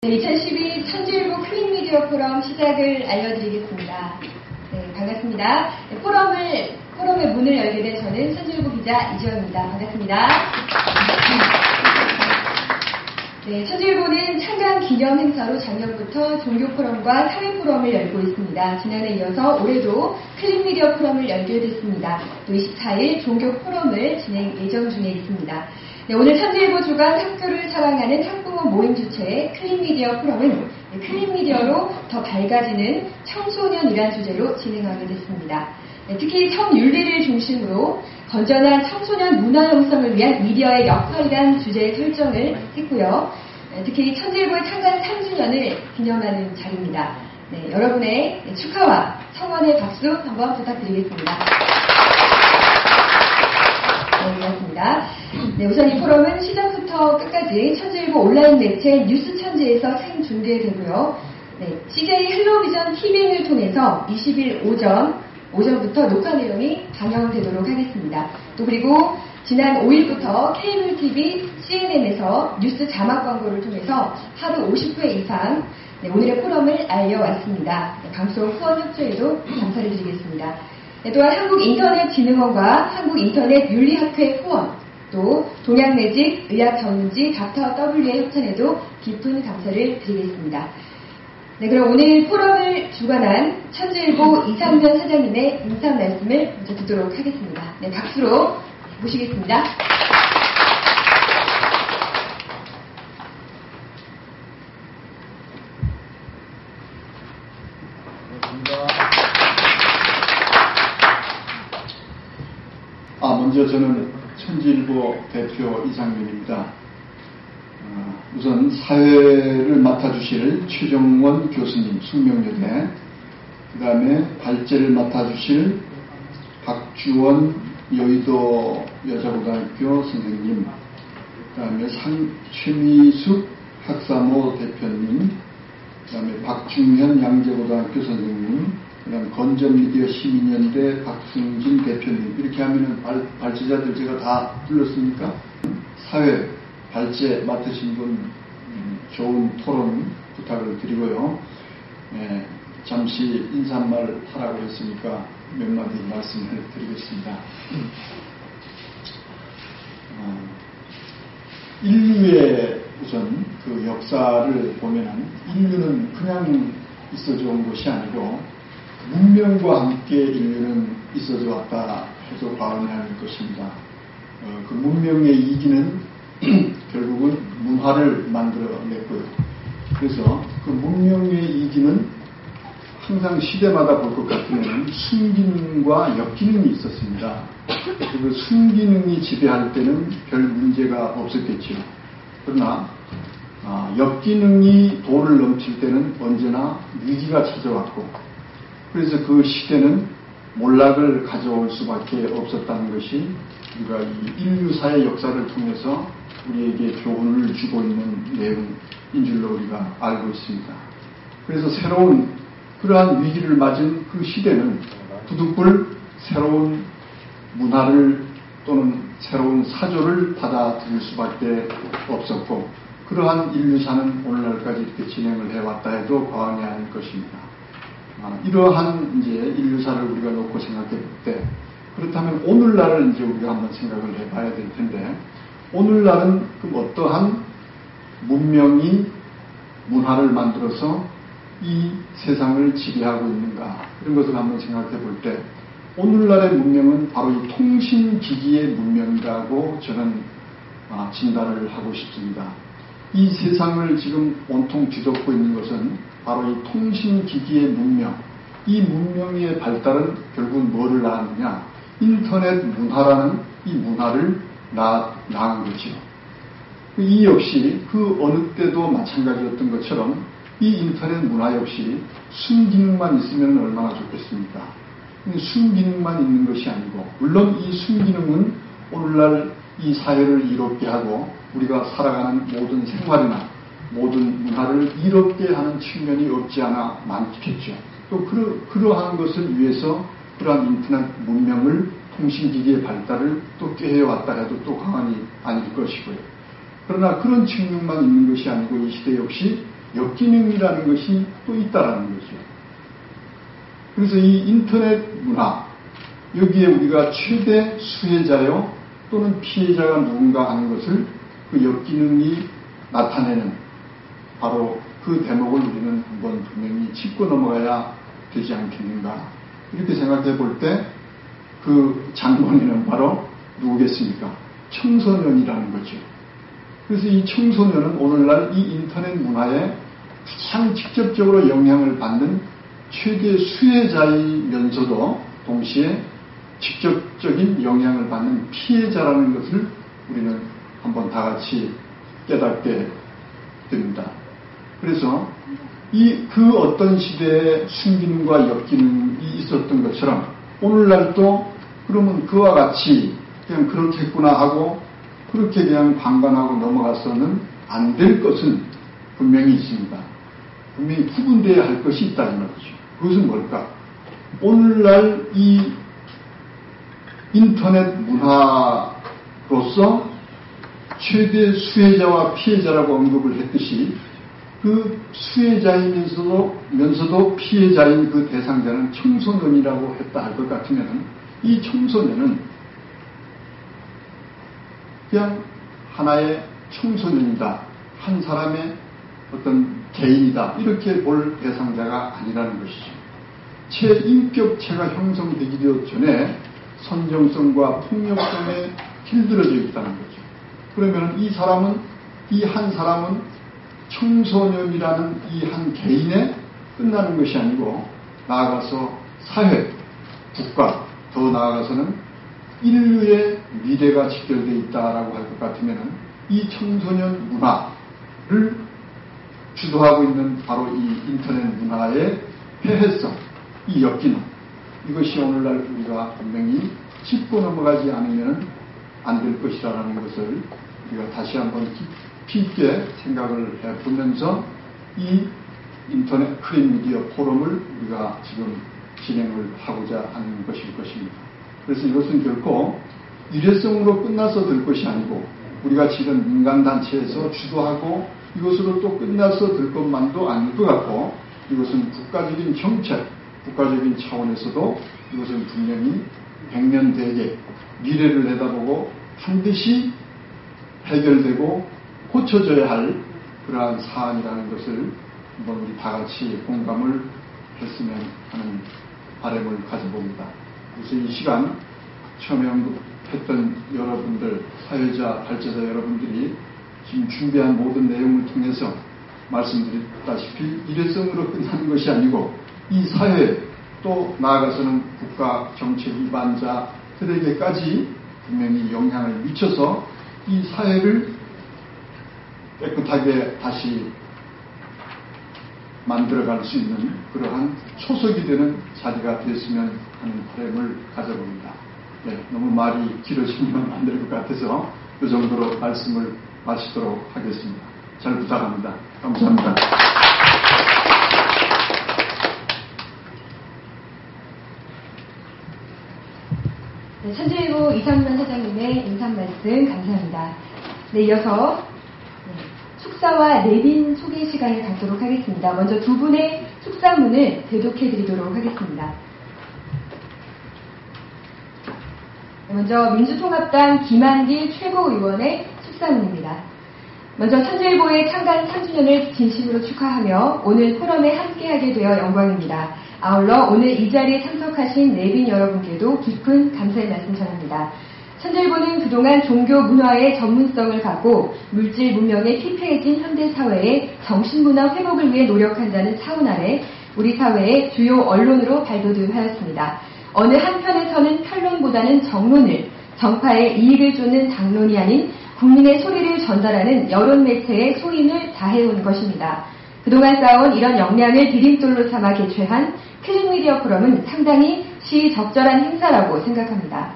2012 천주일보 클릭미디어 포럼 시작을 알려드리겠습니다. 네, 반갑습니다. 포럼의 문을 열게 된 저는 천주일보 기자 이지영입니다. 반갑습니다. 네, 천주일보는 창간 기념 행사로 작년부터 종교포럼과 사회포럼을 열고 있습니다. 지난해에 이어서 올해도 클릭미디어 포럼을 열게 됐습니다. 또 24일 종교포럼을 진행 예정 중에 있습니다. 네, 오늘 천주일보 주간 학교를 사랑하는 학부모 모임 주최의 클릭미디어 포럼은 클릭미디어로 더 밝아지는 청소년이란 주제로 진행하게 됐습니다. 네, 특히 성윤리를 중심으로 건전한 청소년 문화 형성을 위한 미디어의 역할이란 주제의 설정을 했고요. 네, 특히 천주일보의 창간 3주년을 기념하는 자리입니다. 네, 여러분의 축하와 성원의 박수 한번 부탁드리겠습니다. 네, 우선 이 포럼은 시작부터 끝까지 천주일보 온라인 매체 뉴스천지에서 생중계되고요. 네, CJ 헬로비전 TVN을 통해서 20일 오전부터 녹화 내용이 방영되도록 하겠습니다. 또 그리고 지난 5일부터 케이블 TV, CNN에서 뉴스 자막 광고를 통해서 하루 50회 이상 오늘의 포럼을 알려왔습니다. 네, 방송 후원 협조에도 감사를 드리겠습니다. 네, 또한 한국인터넷진흥원과 한국인터넷윤리학회 후원, 또 동양매직 의학전문지 닥터 W의 협찬에도 깊은 감사를 드리겠습니다. 네, 그럼 오늘 포럼을 주관한 천주일보 이상면 사장님의 인사 말씀을 먼저 듣도록 하겠습니다. 네, 박수로 모시겠습니다. 먼저 저는 천주일보 대표 이상면입니다. 우선 사회를 맡아주실 최정원 교수님, 숙명여대, 그 다음에 발제를 맡아주실 박주원 여의도 여자고등학교 선생님, 그 다음에 최미숙 학사모 대표님, 그 다음에 박중현 양재고등학교 선생님, 그 다음에 건전미디어 시민연대 박승진 대표님, 이렇게 하면은 발제자들 제가 다 불렀습니까? 사회 발제 맡으신 분 좋은 토론 부탁을 드리고요. 잠시 인사말 하라고 했으니까 몇 마디 말씀을 드리겠습니다. 인류의 우선 그 역사를 보면은 인류는 그냥 있어져 온 것이 아니고 문명과 함께 인류는 있어져 왔다 해도 과언이 아닐 것입니다. 그 문명의 이기는 결국은 문화를 만들어냈고요. 그래서 그 문명의 이기는 항상 시대마다 볼 것 같으면 순기능과 역기능이 있었습니다. 그 순기능이 지배할 때는 별 문제가 없었겠죠. 그러나 역기능이 도를 넘칠 때는 언제나 위기가 찾아왔고, 그래서 그 시대는 몰락을 가져올 수밖에 없었다는 것이 우리가 이 인류사의 역사를 통해서 우리에게 교훈을 주고 있는 내용인 줄로 우리가 알고 있습니다. 그래서 새로운 그러한 위기를 맞은 그 시대는 부득불 새로운 문화를 또는 새로운 사조를 받아들일 수밖에 없었고, 그러한 인류사는 오늘날까지 이렇게 진행을 해왔다 해도 과언이 아닐 것입니다. 이러한 이제 인류사를 우리가 놓고 생각해 볼 때, 그렇다면 오늘날을 이제 우리가 한번 생각을 해봐야 될 텐데, 오늘날은 그 어떠한 문명이 문화를 만들어서 이 세상을 지배하고 있는가, 이런 것을 한번 생각해 볼 때, 오늘날의 문명은 바로 이 통신기기의 문명이라고 저는 진단을 하고 싶습니다. 이 세상을 지금 온통 뒤덮고 있는 것은 바로 이 통신기기의 문명, 이 문명의 발달은 결국 뭐를 낳았느냐, 인터넷 문화라는 이 문화를 낳은 거죠. 이 역시 그 어느 때도 마찬가지였던 것처럼 이 인터넷 문화 역시 순기능만 있으면 얼마나 좋겠습니까? 순기능만 있는 것이 아니고, 물론 이 순기능은 오늘날 이 사회를 이롭게 하고 우리가 살아가는 모든 생활이나 모든 문화를 이롭게 하는 측면이 없지 않아 많겠죠. 또 그러한 것을 위해서 그러한 인터넷 문명을, 통신기기의 발달을 또 꾀해왔다 해도 또 과언이 아닐 것이고요. 그러나 그런 측면만 있는 것이 아니고 이 시대 역시 역기능이라는 것이 또 있다라는 거죠. 그래서 이 인터넷 문화, 여기에 우리가 최대 수혜자요 또는 피해자가 누군가 하는 것을 그 역기능이 나타내는 바로 그 대목을 우리는 한번 분명히 짚고 넘어가야 되지 않겠는가. 이렇게 생각해 볼 때 그 장본인은 바로 누구겠습니까? 청소년이라는 거죠. 그래서 이 청소년은 오늘날 이 인터넷 문화에 가장 직접적으로 영향을 받는 최대 수혜자이면서도 동시에 직접적인 영향을 받는 피해자라는 것을 우리는 한번 다 같이 깨닫게 됩니다. 그래서 그 어떤 시대에 순기능과 역기능이 있었던 것처럼 오늘날도 그러면 그와 같이 그냥 그렇겠구나 하고 그렇게 그냥 방관하고 넘어가서는 안 될 것은 분명히 있습니다. 분명히 구분되어야 할 것이 있다는 말이죠. 그것은 뭘까? 오늘날 이 인터넷 문화로서 최대 수혜자와 피해자라고 언급을 했듯이 그 수혜자이면서도 피해자인 그 대상자는 청소년이라고 했다 할 것 같으면 이 청소년은 그냥 하나의 청소년이다. 한 사람의 어떤 개인이다. 이렇게 볼 대상자가 아니라는 것이죠. 체인격체가 형성되기도 전에 선정성과 폭력성에 길들여져 있다는 거죠. 그러면 이 한 사람은 청소년이라는 이 한 개인에 끝나는 것이 아니고 나아가서 사회, 국가, 더 나아가서는 인류의 미래가 직결되어 있다라고 할 것 같으면 이 청소년 문화를 주도하고 있는 바로 이 인터넷 문화의 폐해성, 이 역기능, 이것이 오늘날 우리가 분명히 짚고 넘어가지 않으면 안 될 것이라는 것을 우리가 다시 한번 깊이 있게 생각을 해보면서 이 인터넷 크린 미디어 포럼을 우리가 지금 진행을 하고자 하는 것일 것입니다. 그래서 이것은 결코 일회성으로 끝나서 될 것이 아니고 우리가 지금 민간단체에서 주도하고 이것으로 또 끝나서 될 것만도 아닐 것 같고 이것은 국가적인 정책, 국가적인 차원에서도 이것은 분명히 백년대계 미래를 내다보고 반드시 해결되고 고쳐져야 할 그러한 사안이라는 것을 한번 우리 다 같이 공감을 했으면 하는 바람을 가져봅니다. 그래서 이 시간 처음에 언급했던 여러분들, 사회자, 발제자 여러분들이 지금 준비한 모든 내용을 통해서 말씀드렸다시피 일회성으로 끝나는 것이 아니고 이 사회 또 나아가서는 국가 정책 위반자들에게까지 분명히 영향을 미쳐서 이 사회를 깨끗하게 다시 만들어갈 수 있는 그러한 초석이 되는 자리가 됐으면 하는 바람을 가져봅니다. 네, 너무 말이 길어지면 안 될 것 같아서 이 정도로 말씀을 마치도록 하겠습니다. 잘 부탁합니다. 감사합니다. 네, 천재일보 이상만 사장님의 인사 말씀 감사합니다. 네, 이어서 축사와 내빈 소개 시간을 갖도록 하겠습니다. 먼저 두 분의 축사문을 대독해드리도록 하겠습니다. 먼저 민주통합당 김한길 최고위원의 축사문입니다. 먼저 천재일보의 창간 3주년을 진심으로 축하하며 오늘 포럼에 함께하게 되어 영광입니다. 아울러 오늘 이 자리에 참석하신 내빈 여러분께도 깊은 감사의 말씀 전합니다. 천재일보는 그동안 종교 문화의 전문성을 갖고 물질 문명에 피폐해진 현대사회의 정신문화 회복을 위해 노력한다는 사훈 아래 우리 사회의 주요 언론으로 발돋움하였습니다. 어느 한편에서는 편론보다는 정론을, 정파의 이익을 쫓는 당론이 아닌 국민의 소리를 전달하는 여론 매체의 소임을 다해온 것입니다. 그동안 쌓아온 이런 역량을 디딤돌로 삼아 개최한 클릭미디어 포럼은 상당히 시적절한 행사라고 생각합니다.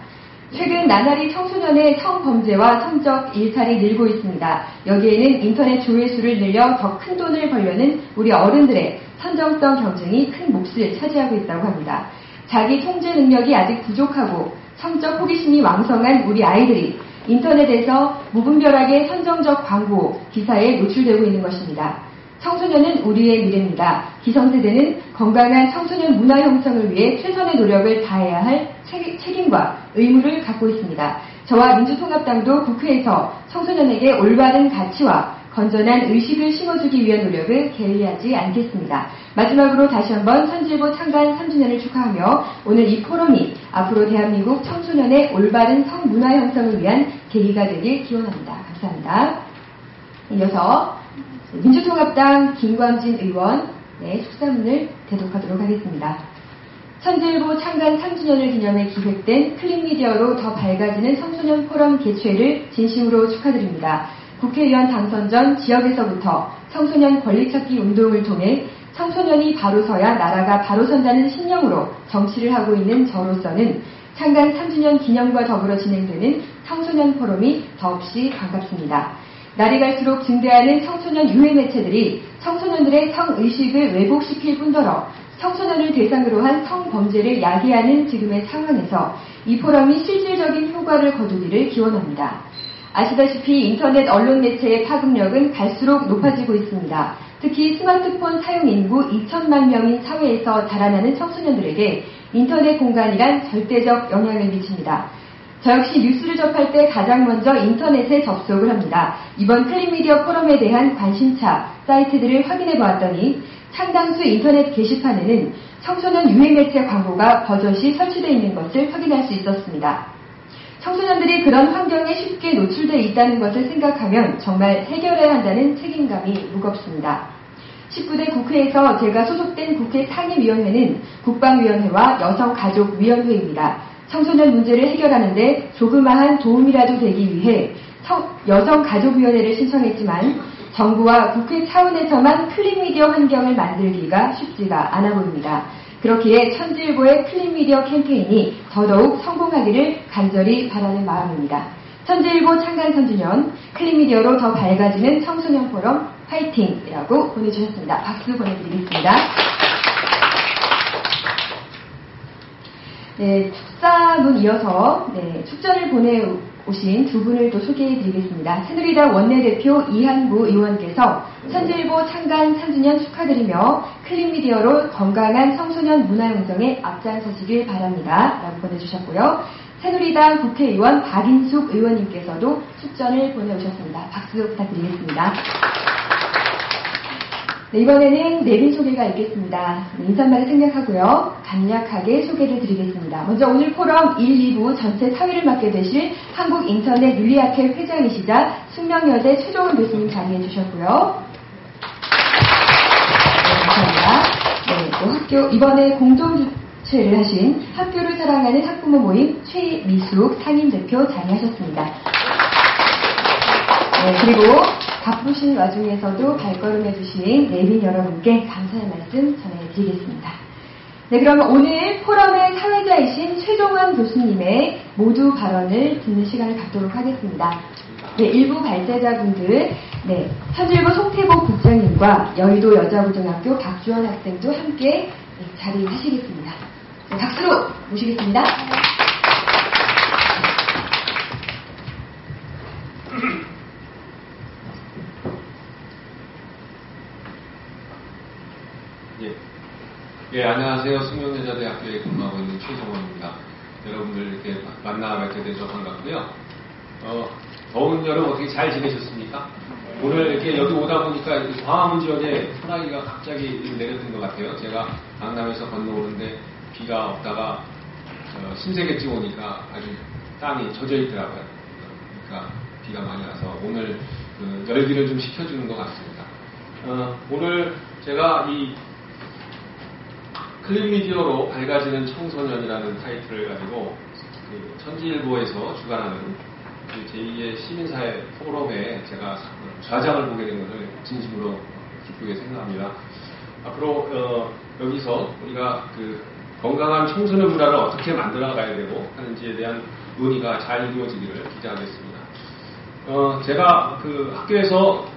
최근 나날이 청소년의 성범죄와 성적 일탈이 늘고 있습니다. 여기에는 인터넷 조회수를 늘려 더 큰 돈을 벌려는 우리 어른들의 선정성 경쟁이 큰 몫을 차지하고 있다고 합니다. 자기 통제 능력이 아직 부족하고 성적 호기심이 왕성한 우리 아이들이 인터넷에서 무분별하게 선정적 광고, 기사에 노출되고 있는 것입니다. 청소년은 우리의 미래입니다. 기성세대는 건강한 청소년 문화 형성을 위해 최선의 노력을 다해야 할 책임과 의무를 갖고 있습니다. 저와 민주통합당도 국회에서 청소년에게 올바른 가치와 건전한 의식을 심어주기 위한 노력을 게을리하지 않겠습니다. 마지막으로 다시 한번 천지일보 창간 3주년을 축하하며 오늘 이 포럼이 앞으로 대한민국 청소년의 올바른 성문화 형성을 위한 계기가 되길 기원합니다. 감사합니다. 이어서 민주통합당 김광진 의원 축사문을 대독하도록 하겠습니다. 천지일보 창간 3주년을 기념해 기획된 클릭미디어로 더 밝아지는 청소년 포럼 개최를 진심으로 축하드립니다. 국회의원 당선 전 지역에서부터 청소년 권리찾기 운동을 통해 청소년이 바로 서야 나라가 바로 선다는 신념으로 정치를 하고 있는 저로서는 창간 3주년 기념과 더불어 진행되는 청소년 포럼이 더없이 반갑습니다. 날이 갈수록 증대하는 청소년 유해 매체들이 청소년들의 성의식을 왜곡시킬 뿐더러 청소년을 대상으로 한 성범죄를 야기하는 지금의 상황에서 이 포럼이 실질적인 효과를 거두기를 기원합니다. 아시다시피 인터넷 언론 매체의 파급력은 갈수록 높아지고 있습니다. 특히 스마트폰 사용 인구 2천만 명인 사회에서 자라나는 청소년들에게 인터넷 공간이란 절대적 영향을 미칩니다. 저 역시 뉴스를 접할 때 가장 먼저 인터넷에 접속을 합니다. 이번 클릭미디어 포럼에 대한 관심차 사이트들을 확인해 보았더니 상당수 인터넷 게시판에는 청소년 유해 매체 광고가 버젓이 설치되어 있는 것을 확인할 수 있었습니다. 청소년들이 그런 환경에 쉽게 노출되어 있다는 것을 생각하면 정말 해결해야 한다는 책임감이 무겁습니다. 19대 국회에서 제가 소속된 국회 상임위원회는 국방위원회와 여성가족위원회입니다. 청소년 문제를 해결하는데 조그마한 도움이라도 되기 위해 여성가족위원회를 신청했지만 정부와 국회 차원에서만 클릭미디어 환경을 만들기가 쉽지가 않아 보입니다. 그렇기에 천지일보의 클릭미디어 캠페인이 더더욱 성공하기를 간절히 바라는 마음입니다. 천지일보 창간 3주년 클릭미디어로 더 밝아지는 청소년 포럼 화이팅이라고 보내주셨습니다. 박수 보내드리겠습니다. 축사문 이어서 축전을 보내오신 두 분을 또 소개해드리겠습니다. 새누리당 원내대표 이한구 의원께서 천지일보 창간 3주년 축하드리며 클릭미디어로 건강한 청소년 문화 형성에 앞장서시길 바랍니다. 라고 보내주셨고요. 새누리당 국회의원 박인숙 의원님께서도 축전을 보내오셨습니다. 박수 부탁드리겠습니다. 이번에는 내빈 소개가 있겠습니다. 인사말을 생략하고요. 간략하게 소개를 드리겠습니다. 먼저 오늘 포럼 1, 2부 전체 사회를 맡게 되실 한국인터넷윤리학회 회장이시자 숙명여대 최종원 교수님 자리해 주셨고요. 감사합니다. 또 이번에 공동주최를 하신 학교를 사랑하는 학부모 모임 최미숙 상임대표 자리하셨습니다. 그리고 바쁘신 와중에서도 발걸음해주신 내빈 여러분께 감사의 말씀 전해드리겠습니다. 그러면 오늘 포럼의 사회자이신 최종원 교수님의 모두 발언을 듣는 시간을 갖도록 하겠습니다. 일부 발제자분들, 천지일보 송태복 국장님과 여의도 여자고등학교 박주원 학생도 함께 자리하시겠습니다. 박수로 모시겠습니다. 안녕하세요. 숙명여자대학교에 근무하고 있는 최정원입니다. 여러분들 이렇게 만나 뵙게 돼서 반갑고요. 더운 여름 어떻게 잘 지내셨습니까? 오늘 이렇게 여기 오다 보니까 광화문 지역에 소나기가 갑자기 내려든 것 같아요. 제가 강남에서 건너오는데 비가 없다가 신세계쯤 오니까 아주 땅이 젖어 있더라고요. 그러니까 비가 많이 와서 오늘 열기를 좀 식혀주는 것 같습니다. 오늘 제가 이 클릭미디어로 밝아지는 청소년이라는 타이틀을 가지고 천지일보에서 주관하는 제2의 시민사회 포럼에 제가 좌장을 보게 된 것을 진심으로 기쁘게 생각합니다. 앞으로 여기서 우리가 건강한 청소년 문화를 어떻게 만들어가야 되고 하는지에 대한 논의가 잘 이루어지기를 기대하겠습니다. 제가 학교에서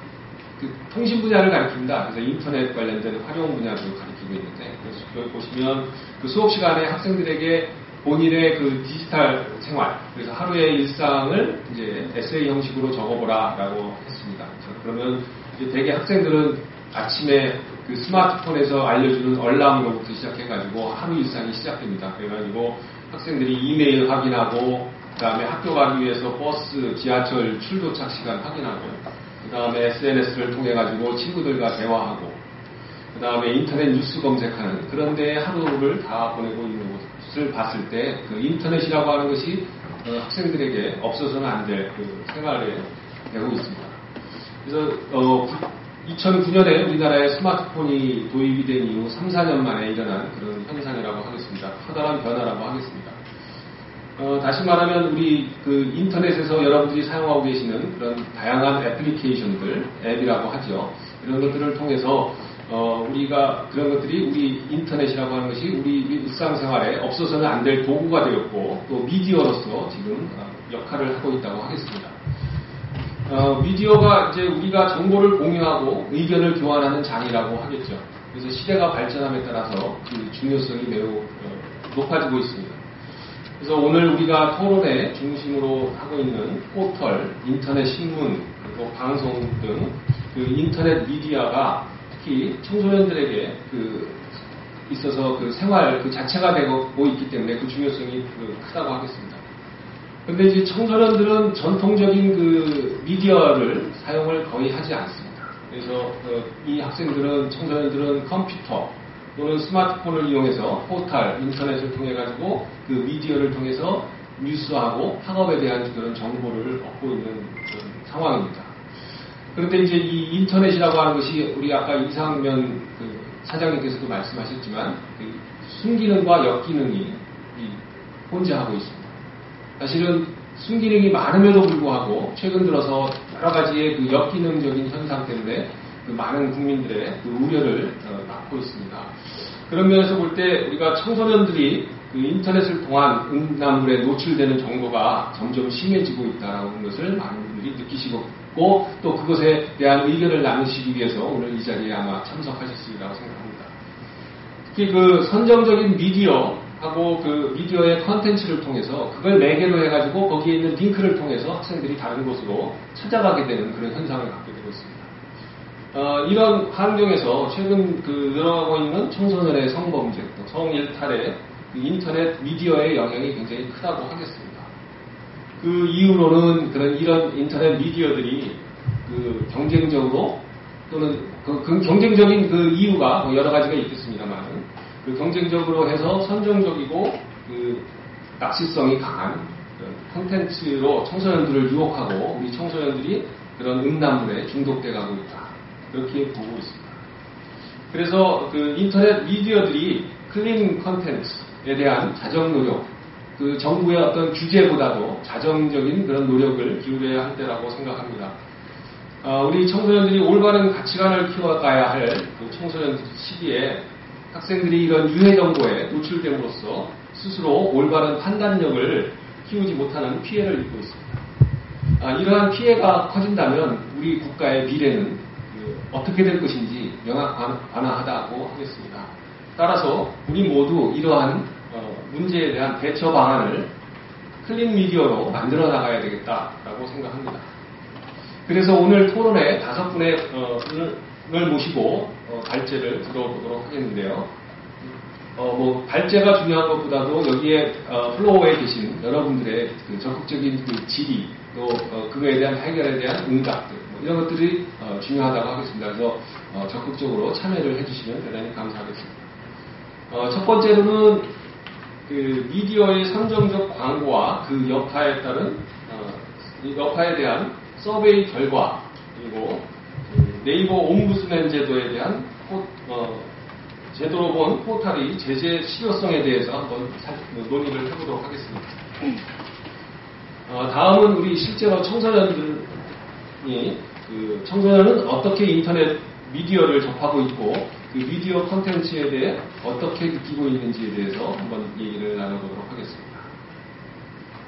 통신 분야를 가르칩니다. 그래서 인터넷 관련된 활용 분야도 가르치고 있는데, 그래서 여기 보시면 수업 시간에 학생들에게 본인의 디지털 생활, 그래서 하루의 일상을 이제 에세이 형식으로 적어보라라고 했습니다. 그러면 이제 대개 학생들은 아침에 그 스마트폰에서 알려주는 알람으로부터 시작해가지고 하루 일상이 시작됩니다. 그래가지고 학생들이 이메일 확인하고, 그 다음에 학교 가기 위해서 버스, 지하철 출도착 시간 확인하고, 그 다음에 SNS를 통해가지고 친구들과 대화하고, 그 다음에 인터넷 뉴스 검색하는 그런 데 하루를 다 보내고 있는 것을 봤을 때 그 인터넷이라고 하는 것이 학생들에게 없어서는 안 될 그 생활에 되고 있습니다. 그래서 2009년에 우리나라에 스마트폰이 도입이 된 이후 3, 4년 만에 일어난 그런 현상이라고 하겠습니다. 커다란 변화라고 하겠습니다. 다시 말하면 우리 그 인터넷에서 여러분들이 사용하고 계시는 그런 다양한 애플리케이션들, 앱이라고 하죠. 이런 것들을 통해서 우리가 그런 것들이 우리 인터넷이라고 하는 것이 우리 일상생활에 없어서는 안 될 도구가 되었고 또 미디어로서 지금 역할을 하고 있다고 하겠습니다. 미디어가 이제 우리가 정보를 공유하고 의견을 교환하는 장이라고 하겠죠. 그래서 시대가 발전함에 따라서 그 중요성이 매우 높아지고 있습니다. 그래서 오늘 우리가 토론회 중심으로 하고 있는 포털, 인터넷 신문, 그리고 방송 등 그 인터넷 미디어가 특히 청소년들에게 있어서 그 생활 그 자체가 되고 있기 때문에 그 중요성이 크다고 하겠습니다. 근데 이제 청소년들은 전통적인 그 미디어를 사용을 거의 하지 않습니다. 그래서 이 청소년들은 컴퓨터 또는 스마트폰을 이용해서 포털, 인터넷을 통해 가지고 그 미디어를 통해서 뉴스하고 학업에 대한 그런 정보를 얻고 있는 그런 상황입니다. 그런데 이제 이 인터넷이라고 하는 것이 우리 아까 이상면 그 사장님께서도 말씀하셨지만 그 순기능과 역기능이 혼재하고 있습니다. 사실은 순기능이 많음에도 불구하고 최근 들어서 여러 가지의 그 역기능적인 현상 때문에 그 많은 국민들의 그 우려를 낳고 있습니다. 그런 면에서 볼 때 우리가 청소년들이 그 인터넷을 통한 음란물에 노출되는 정도가 점점 심해지고 있다는 것을 많은 분들이 느끼시고 또 그것에 대한 의견을 나누시기 위해서 오늘 이 자리에 아마 참석하셨으리라고 생각합니다. 특히 그 선정적인 미디어하고 그 미디어의 컨텐츠를 통해서 그걸 매개로 해가지고 거기에 있는 링크를 통해서 학생들이 다른 곳으로 찾아가게 되는 그런 현상을 갖게 되고 있습니다. 이런 환경에서 최근 늘어나고 있는 청소년의 성범죄, 성일탈에 그 인터넷 미디어의 영향이 굉장히 크다고 하겠습니다. 그 이유로는 이런 인터넷 미디어들이 그 경쟁적으로 또는 그 경쟁적인 그 이유가 뭐 여러 가지가 있겠습니다만 그 경쟁적으로 해서 선정적이고 그 낚시성이 강한 콘텐츠로 청소년들을 유혹하고 우리 청소년들이 그런 음란물에 중독돼 가고 있다. 그렇게 보고 있습니다. 그래서 그 인터넷 미디어들이 클린 콘텐츠에 대한 자정 노력, 그 정부의 어떤 규제보다도 자정적인 그런 노력을 기울여야 할 때라고 생각합니다. 우리 청소년들이 올바른 가치관을 키워가야 할 그 청소년 시기에 학생들이 이런 유해 정보에 노출됨으로써 스스로 올바른 판단력을 키우지 못하는 피해를 입고 있습니다. 이러한 피해가 커진다면 우리 국가의 미래는 어떻게 될 것인지 명확하다고 하겠습니다. 따라서 우리 모두 이러한 문제에 대한 대처 방안을 클린 미디어로 만들어 나가야 되겠다라고 생각합니다. 그래서 오늘 토론회 5분을 모시고 발제를 들어보도록 하겠는데요. 발제가 중요한 것보다도 여기에 플로어에 계신 여러분들의 그 적극적인 그 질의 또 그거에 대한 해결에 대한 응답들 이런 것들이 중요하다고 하겠습니다. 그래서 적극적으로 참여를 해주시면 대단히 감사하겠습니다. 첫 번째로는 그 미디어의 선정적 광고와 그 여파에 따른 이 여파에 대한 서베이 결과 그리고 네이버 옴부스맨 제도에 대한 제도로 본 포털의 제재 실효성에 대해서 한번 논의를 해보도록 하겠습니다. 다음은 우리 실제로 청소년은 어떻게 인터넷 미디어를 접하고 있고 그 미디어 콘텐츠에 대해 어떻게 느끼고 있는지에 대해서 한번 얘기를 나눠보도록 하겠습니다.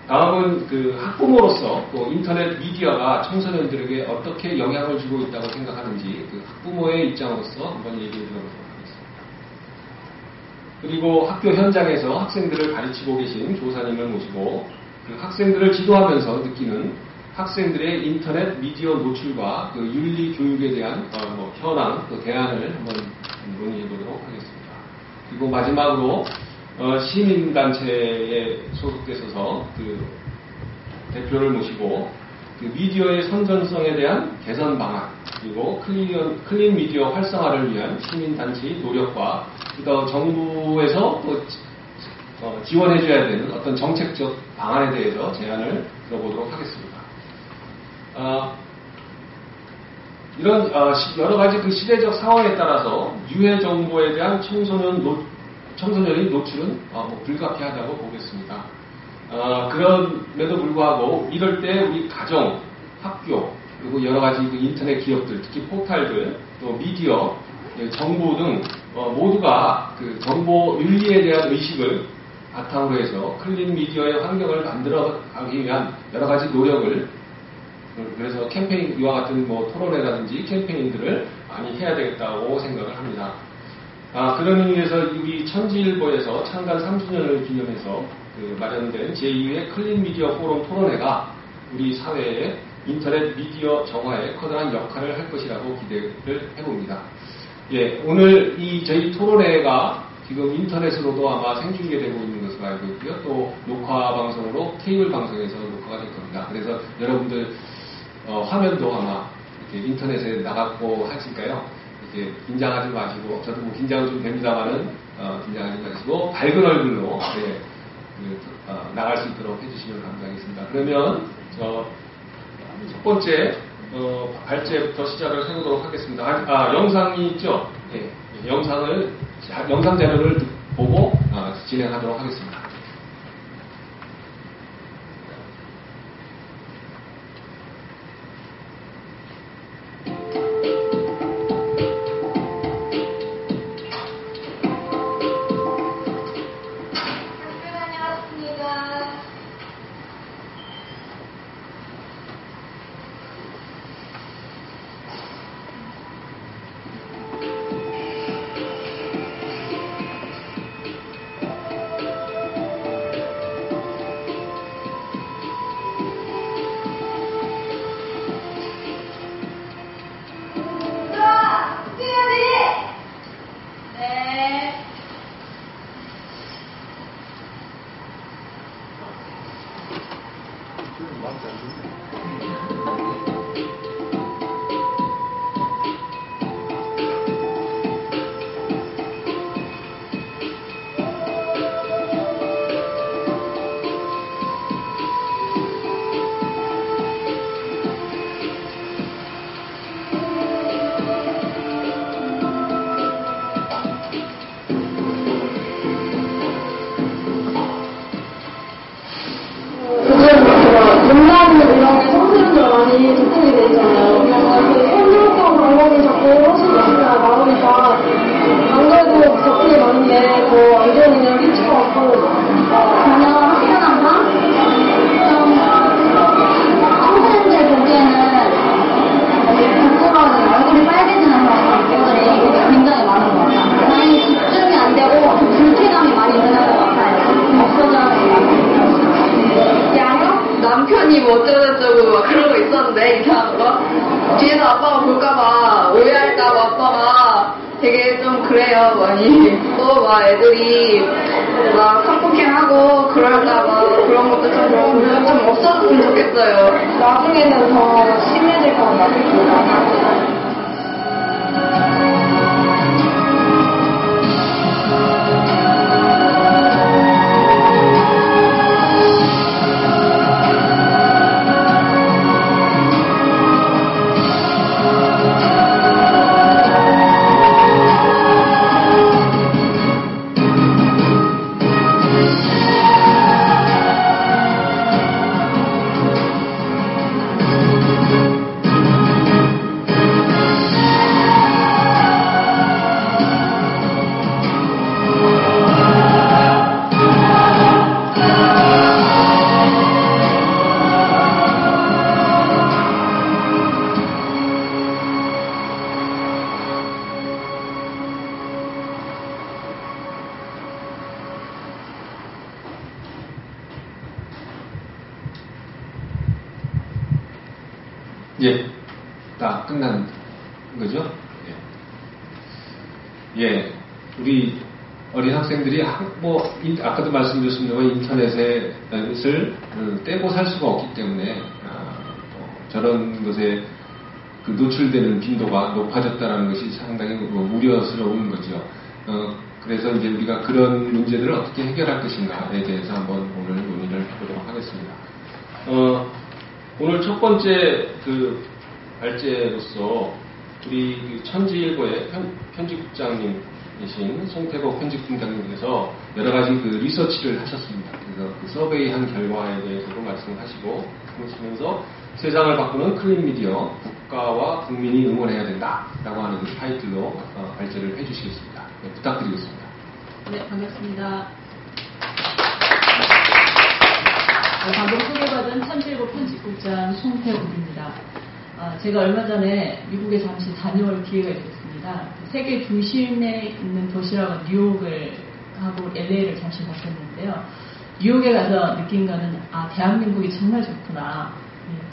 다음은 그 학부모로서 또 인터넷 미디어가 청소년들에게 어떻게 영향을 주고 있다고 생각하는지 그 학부모의 입장으로서 한번 얘기를 들어보도록 하겠습니다. 그리고 학교 현장에서 학생들을 가르치고 계신 조사님을 모시고 그 학생들을 지도하면서 느끼는 학생들의 인터넷 미디어 노출과 그 윤리 교육에 대한 현황, 그 대안을 한번 논의해 보도록 하겠습니다. 그리고 마지막으로 시민단체에 소속되셔서 그 대표를 모시고 그 미디어의 선전성에 대한 개선 방안, 그리고 클린 미디어 활성화를 위한 시민단체의 노력과 또 정부에서 또 지원해줘야 되는 어떤 정책적 방안에 대해서 제안을 들어보도록 하겠습니다. 이런 여러 가지 그 시대적 상황에 따라서 유해 정보에 대한 청소년의 노출은 불가피하다고 보겠습니다. 그럼에도 불구하고 이럴 때 우리 가정, 학교, 그리고 여러 가지 그 인터넷 기업들, 특히 포탈들, 또 미디어, 정보 등 모두가 그 정보 윤리에 대한 의식을 바탕으로 해서 클린 미디어의 환경을 만들어 가기 위한 여러 가지 노력을, 그래서 캠페인, 이와 같은 토론회라든지 캠페인들을 많이 해야 되겠다고 생각을 합니다. 그런 의미에서 우리 천지일보에서 창간 3주년을 기념해서 마련된 제2회 클린 미디어 포럼 토론회가 우리 사회에 인터넷 미디어 정화에 커다란 역할을 할 것이라고 기대를 해봅니다. 예, 오늘 저희 토론회가 지금 인터넷으로도 아마 생중계되고 있는 것으로 알고 있고요. 또 녹화 방송으로 케이블 방송에서 녹화가 될 겁니다. 그래서 여러분들 화면도 아마 이렇게 인터넷에 나갔고 하실까요? 이렇게 긴장하지 마시고, 저도 긴장은 좀 됩니다만은 긴장하지 마시고 밝은 얼굴로 나갈 수 있도록 해주시면 감사하겠습니다. 그러면 첫 번째 발제부터 시작을 해보도록 하겠습니다. 영상이 있죠? 예, 영상 자료를 보고 진행하도록 하겠습니다. 남편이 뭐 어쩌고저쩌고 막 그러고 있었는데 이상한 거 뒤에서 아빠가 볼까봐 오해할까봐 아빠가 되게 좀 그래요 많이. 또 막 애들이 막 성폭행하고 그럴까봐 그런 것도 좀 없었으면 좋겠어요. 나중에는 더 심해질 것 같아요. 예, 다 끝난 거죠? 예, 우리 어린 학생들이 아까도 말씀드렸습니다만 인터넷을 떼고 살 수가 없기 때문에 저런 것에 그 노출되는 빈도가 높아졌다는 것이 상당히 우려스러운 거죠. 그래서 이제 우리가 그런 문제들을 어떻게 해결할 것인가에 대해서 한번 오늘 논의를 해보도록 하겠습니다. 오늘 첫 번째 그 발제로서 우리 천지일보의 편집국장님이신 송태국 편집국장님께서 여러 가지 그 리서치를 하셨습니다. 그래서 그 서베이한 결과에 대해서도 말씀을 하시고 그러시면서 세상을 바꾸는 클린 미디어, 국가와 국민이 응원해야 된다라고 하는 타이틀로 발제를 해주시겠습니다. 네, 부탁드리겠습니다. 네, 반갑습니다. 방금 소개받은 천지일보 편집국장 송태국입니다. 제가 얼마 전에 미국에 잠시 다녀올 기회가 있었습니다. 세계 중심에 있는 도시라고 뉴욕을 하고 LA를 잠시 갔었는데요. 뉴욕에 가서 느낀 거는 대한민국이 정말 좋구나.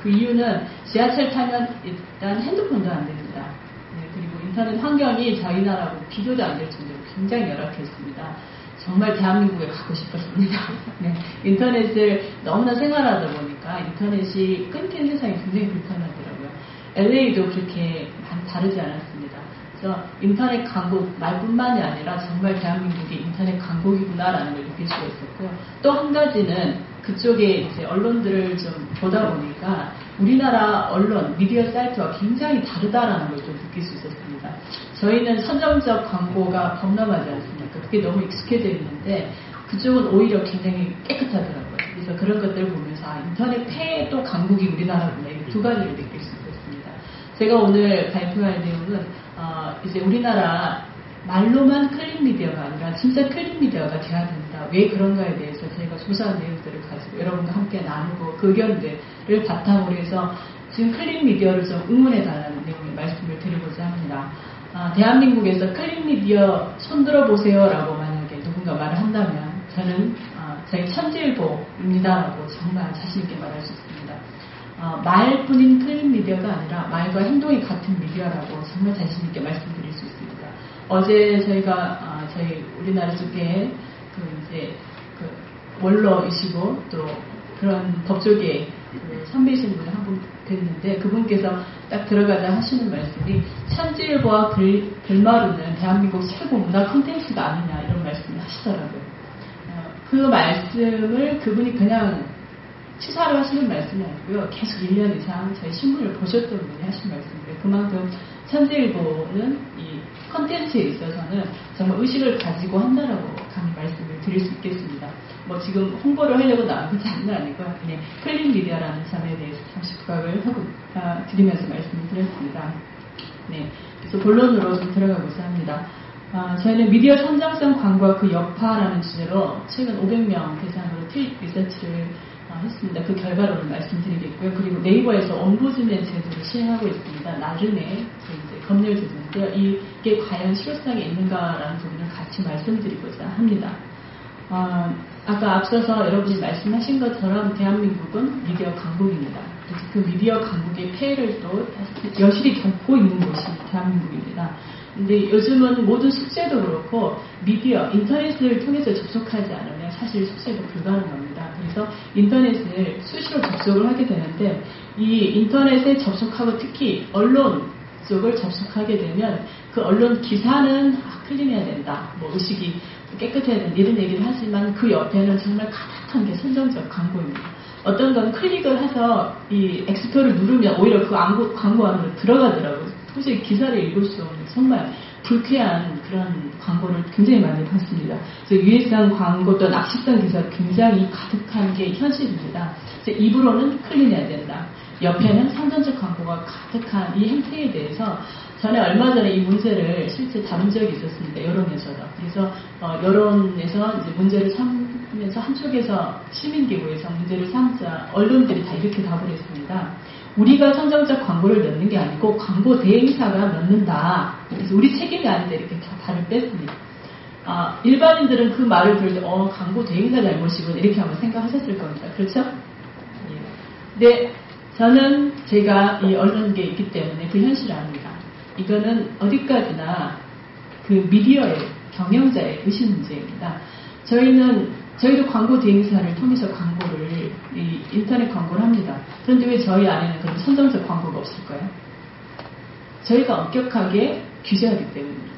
그 이유는 지하철 타면 일단 핸드폰도 안 됩니다. 그리고 인터넷 환경이 저희 나라하고 비교도 안 될 정도로 굉장히 열악했습니다. 정말 대한민국에 가고 싶었습니다. 네, 인터넷을 너무나 생활하다 보니까 인터넷이 끊긴 세상이 굉장히 불편하더라고요. LA도 그렇게 많이 다르지 않았습니다. 그래서 인터넷 강국 말뿐만이 아니라 정말 대한민국이 인터넷 강국이구나라는 걸 느낄 수가 있었고요. 또 한 가지는 그쪽에 이제 언론들을 좀 보다 보니까 우리나라 언론, 미디어 사이트와 굉장히 다르다라는 걸 좀 느낄 수 있었습니다. 저희는 선정적 광고가 범람하지 않습니까? 그게 너무 익숙해져 있는데 그쪽은 오히려 굉장히 깨끗하더라고요. 그래서 그런 것들을 보면서 인터넷 폐해도 강국이 우리나라구나 이 두 가지를 느낄 수 있었습니다. 제가 오늘 발표할 내용은 이제 우리나라 말로만 클린 미디어가 아니라 진짜 클린 미디어가 돼야 된다. 왜 그런가에 대해서 저희가 조사한 내용들을 가지고 여러분과 함께 나누고 그 의견들을 바탕으로 해서 지금 클린 미디어를 좀 응원해달라는 내용의 말씀을 드리고자 합니다. 대한민국에서 클린 미디어 손들어 보세요라고 만약에 누군가 말을 한다면 저는 저희 천지일보입니다라고 정말 자신있게 말할 수 있습니다. 말뿐인 클린 미디어가 아니라 말과 행동이 같은 미디어라고 정말 자신있게 말씀드릴 수 있습니다. 어제 저희가 저희 우리나라 쪽에 원로이시고 또 그런 법조계 선배이신 분이 한 분 됐는데 그분께서 딱 들어가자 하시는 말씀이 천지일보와 별마루는 대한민국 최고 문화 콘텐츠가 아니냐 이런 말씀을 하시더라고요. 그 말씀을 그분이 그냥 치사로 하시는 말씀이 아니고요. 계속 1년 이상 저희 신문을 보셨던 분이 하신 말씀이에요. 그만큼 천지일보는 이 콘텐츠에 있어서는 정말 의식을 가지고 한다라고 감히 말씀을 드릴 수 있겠습니다. 뭐 지금 홍보를 하려고 나온 건 장난 아니고요. 그냥 클린 미디어라는 점에 대해서 잠시 부각을 하고 드리면서 말씀을 드렸습니다. 네, 그래서 본론으로 좀 들어가고자 합니다. 저희는 미디어 선정성 광고와 그 여파라는 주제로 최근 500명 대상으로 트윗 리서치를 했습니다. 그 결과로는 말씀드리겠고요. 그리고 네이버에서 옴부즈맨 제도를 시행하고 있습니다. 나름의 이제 법률 제도인데요. 이게 과연 실효성이 있는가라는 부분을 같이 말씀드리고자 합니다. 아까 앞서서 여러분이 말씀하신 것처럼 대한민국은 미디어 강국입니다. 그래서 그 미디어 강국의 폐해를 또 여실히 겪고 있는 곳이 대한민국입니다. 근데 요즘은 모든 숙제도 그렇고 미디어, 인터넷을 통해서 접속하지 않으면 사실 숙제도 불가능합니다. 그래서 인터넷을 수시로 접속을 하게 되는데 이 인터넷에 접속하고 특히 언론 쪽을 접속하게 되면 그 언론 기사는 클린해야 된다. 뭐 의식이 깨끗해야 된다. 이런 얘기를 하지만 그 옆에는 정말 가득한 게 선정적 광고입니다. 어떤 건 클릭을 해서 이 엑스표를 누르면 오히려 그 광고 안으로 들어가더라고요. 도저히 기사를 읽을 수 없는 정말 불쾌한 그런 광고를 굉장히 많이 봤습니다. 그래서 유해성 광고 또 낚시성 기사가 굉장히 가득한 게 현실입니다. 그래서 입으로는 클린해야 된다. 옆에는 선전적 광고가 가득한 이 행태에 대해서 전에 얼마 전에 이 문제를 실제 다룬 적이 있었습니다. 여론에서도. 그래서 여론에서 이제 문제를 삼면서 한쪽에서 시민기구에서 문제를 삼자 언론들이 다 이렇게 답을 했습니다. 우리가 선정적 광고를 넣는 게 아니고 광고 대행사가 넣는다. 그래서 우리 책임이 아닌데 이렇게 다 발을 뺐습니다. 일반인들은 그 말을 들을 때 광고 대행사 잘못이구나 이렇게 한번 생각하셨을 겁니다. 그렇죠? 예. 근데 저는 제가 이 언론계에 있기 때문에 그 현실을 압니다. 이거는 어디까지나 그 미디어의 경영자의 의식 문제입니다. 저희도 광고 대행사를 통해서 광고를, 이 인터넷 광고를 합니다. 그런데 왜 저희 안에는 그런 선정적 광고가 없을까요? 저희가 엄격하게 규제하기 때문입니다.